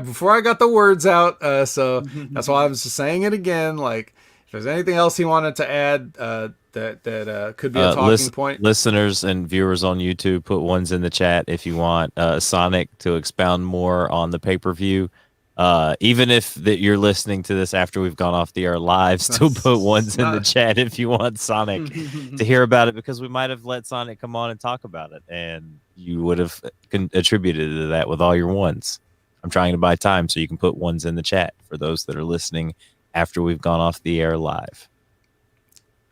before I got the words out. So that's why I was just saying it again. Like, if there's anything else he wanted to add, that could be a talking point. Listeners and viewers on YouTube, put ones in the chat if you want Sonic to expound more on the pay-per-view. Even if you're listening to this after we've gone off the air live, still put ones in the chat if you want Sonic to hear about it, because we might have let Sonic come on and talk about it, and you would have attributed to that with all your ones. I'm trying to buy time so you can put ones in the chat for those that are listening after we've gone off the air live.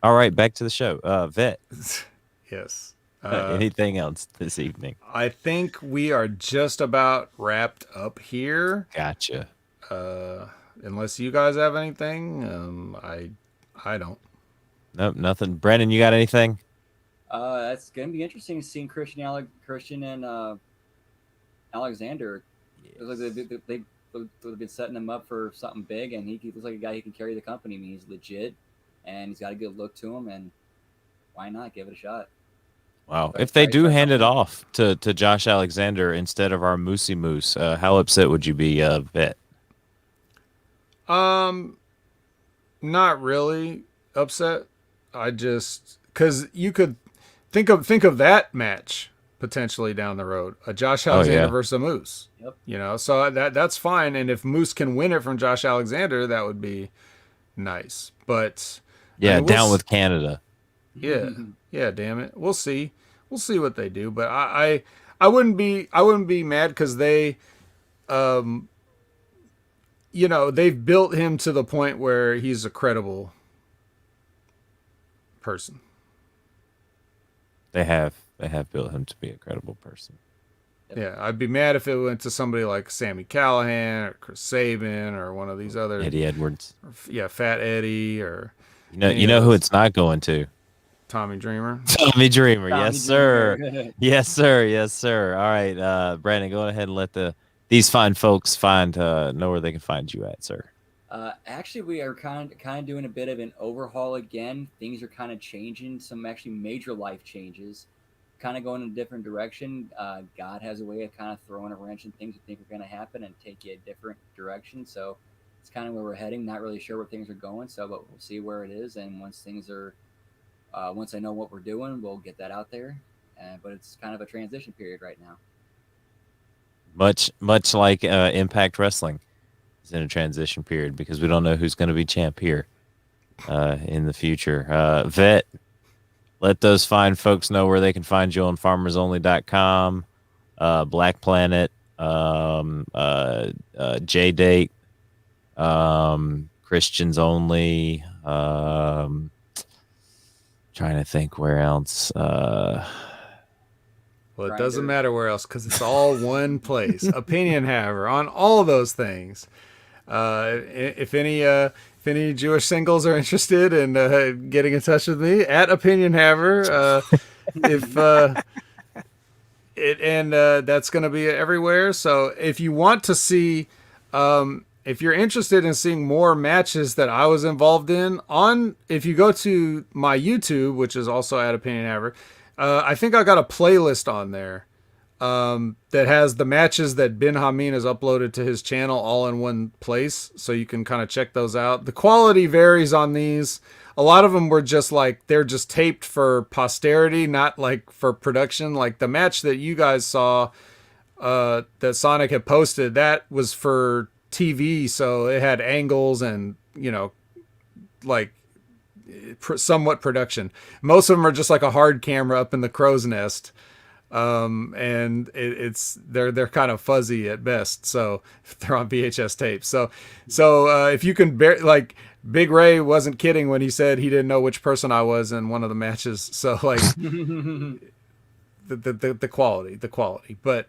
All right, back to the show. Vet. Yes. Anything else this evening? I think we are just about wrapped up here. Gotcha. Unless you guys have anything, I don't. Nope, nothing. Brandon, you got anything? That's gonna be interesting seeing Christian and Alexander. It looks like they've been setting him up for something big, and he looks like a guy who can carry the company. I mean, he's legit, and he's got a good look to him, and why not give it a shot? Wow. If they do hand it off to Josh Alexander instead of our Moosey Moose, how upset would you be, Vet? Not really upset. I just, because you could think of that match potentially down the road, a Josh Alexander versus a Moose. Yep. So that's fine. And if Moose can win it from Josh Alexander, that would be nice. But yeah, down with Canada. Yeah. Yeah, damn it. We'll see. We'll see what they do. But I wouldn't be mad, because they they've built him to the point where he's a credible person. They have built him to be a credible person. Yeah, I'd be mad if it went to somebody like Sammy Callahan or Chris Sabin or one of these other Eddie Edwards. Fat Eddie or You know who it's not going to. Tommy Dreamer. Tommy Dreamer. Tommy Yes, sir. Dreamer. Yes, sir. Yes, sir. All right, Brandon, go ahead and let these fine folks know where they can find you at, sir. Actually, we are kind of doing a bit of an overhaul again. Things are kind of changing. Some actually major life changes. Kind of going in a different direction. God has a way of kind of throwing a wrench in things we think are going to happen and take you a different direction. So it's kind of where we're heading. Not really sure where things are going. So, but we'll see where it is. And once I know what we're doing, we'll get that out there. But it's kind of a transition period right now. Much like Impact Wrestling is in a transition period because we don't know who's going to be champ here in the future. Vet, let those fine folks know where they can find you on farmersonly.com, Black Planet, J-Date, Christians Only, trying to think where else. Well, it doesn't matter where else because it's all one place. Opinion Haver on all those things. If any Jewish singles are interested in getting in touch with me at Opinion Haver, that's going to be everywhere. So if you want to see, if you're interested in seeing more matches that I was involved in if you go to my YouTube, which is also at Opinion Haver, I think I got a playlist on there that has the matches that Ben Hameen has uploaded to his channel all in one place. So you can kind of check those out. The quality varies on these. A lot of them were just like, they're just taped for posterity, not like for production. Like the match that you guys saw that Sonic had posted, that was for TV. So it had angles and, like somewhat production. Most of them are just like a hard camera up in the crow's nest. And they're kind of fuzzy at best. So they're on VHS tapes. So if you can like Big Ray wasn't kidding when he said he didn't know which person I was in one of the matches. So like the quality, but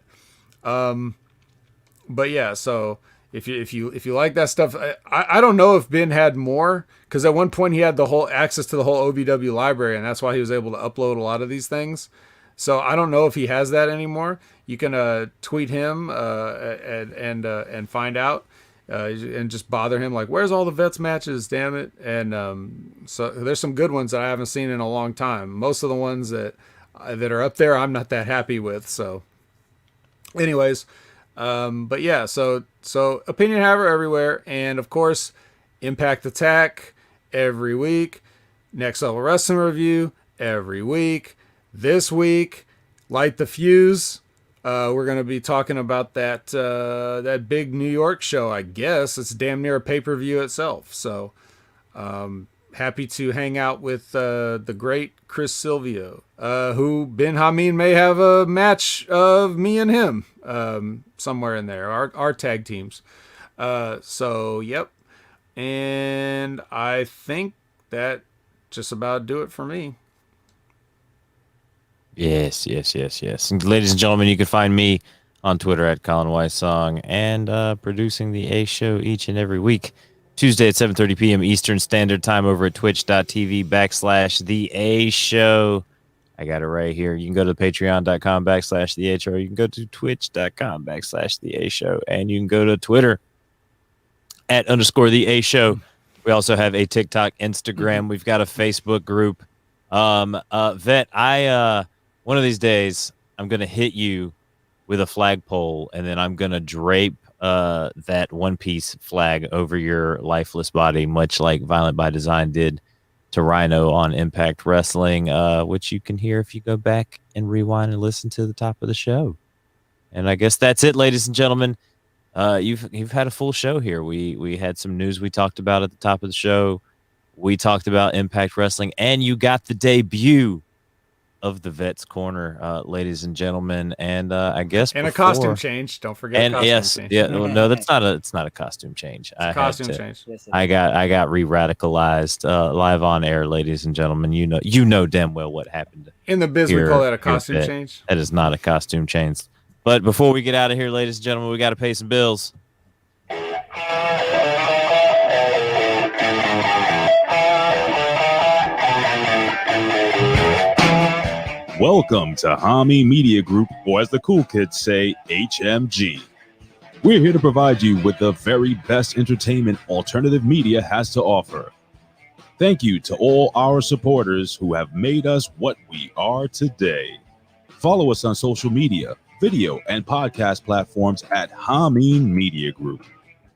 yeah. So if you like that stuff, I don't know if Ben had more, because at one point he had the whole access to the whole OVW library, and that's why he was able to upload a lot of these things. So I don't know if he has that anymore. You can tweet him and find out, and just bother him like, where's all the Vets matches, damn it. And so there's some good ones that I haven't seen in a long time. Most of the ones that are up there I'm not that happy with. So anyways, but yeah, so Opinion Haver everywhere, and of course Impact Attack every week, Next Level Wrestling Review every week. This week, Light the Fuse. We're going to be talking about that big New York show, I guess. It's damn near a pay-per-view itself. So happy to hang out with the great Chris Silvio, who Ben Hameen may have a match of me and him somewhere in there, our tag teams. So, yep. And I think that just about do it for me. Yes. And ladies and gentlemen, you can find me on Twitter at Colin Weissong and producing the A Show each and every week. Tuesday at 7:30 p.m. Eastern Standard Time over at twitch.tv/The A Show. I got it right here. You can go to patreon.com/The A Show. You can go to twitch.com/The A Show. And you can go to Twitter at _The A Show. We also have a TikTok, Instagram. We've got a Facebook group. Vet, one of these days, I'm going to hit you with a flagpole, and then I'm going to drape that One Piece flag over your lifeless body, much like Violent by Design did to Rhino on Impact Wrestling, which you can hear if you go back and rewind and listen to the top of the show. And I guess that's it, ladies and gentlemen. You've had a full show here. We had some news we talked about at the top of the show. We talked about Impact Wrestling, and you got the debut of the Vets Corner, ladies and gentlemen, and I guess a costume change. Don't forget. And change. No, it's not a costume change. It's a costume change. I got re-radicalized live on air, ladies and gentlemen. You know damn well what happened in the biz. We call that a costume change. That is not a costume change. But before we get out of here, ladies and gentlemen, we got to pay some bills. Welcome to Hami Media Group, or as the cool kids say, HMG. We're here to provide you with the very best entertainment alternative media has to offer. Thank you to all our supporters who have made us what we are today. Follow us on social media, video, and podcast platforms at Hami Media Group.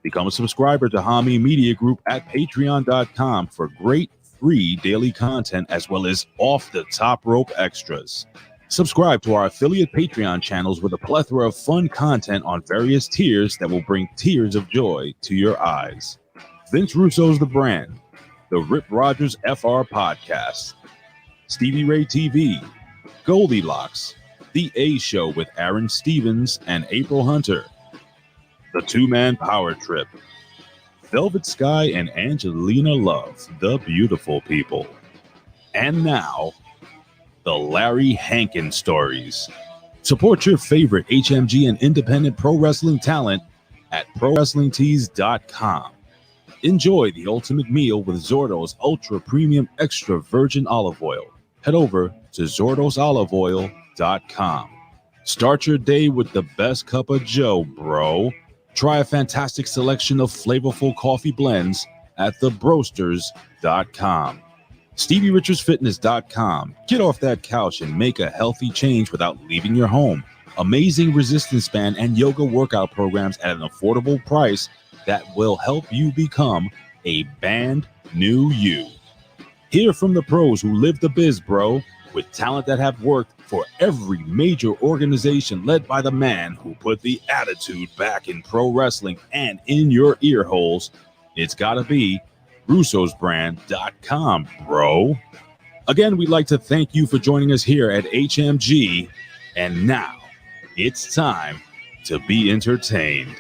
Become a subscriber to Hami Media Group at patreon.com for great free daily content as well as off-the-top rope extras. Subscribe to our affiliate Patreon channels with a plethora of fun content on various tiers that will bring tears of joy to your eyes. Vince Russo's The Brand, the Rip Rogers FR Podcast, Stevie Ray TV, Goldilocks, The A Show with Aaron Stevens and April Hunter, The Two-Man Power Trip, Velvet Sky and Angelina Love, the beautiful people. And now, the Larry Hankin Stories. Support your favorite HMG and independent pro wrestling talent at ProWrestlingTees.com. Enjoy the ultimate meal with Zordo's Ultra Premium Extra Virgin Olive Oil. Head over to ZordosOliveOil.com. Start your day with the best cup of Joe, bro. Try a fantastic selection of flavorful coffee blends at thebrosters.com. StevieRichardsFitness.com. Get off that couch and make a healthy change without leaving your home. Amazing resistance band and yoga workout programs at an affordable price that will help you become a band new you. Hear from the pros who live the biz, bro, with talent that have worked for every major organization led by the man who put the attitude back in pro wrestling and in your ear holes. It's gotta be russosbrand.com, bro. Again, we'd like to thank you for joining us here at HMG. And now it's time to be entertained.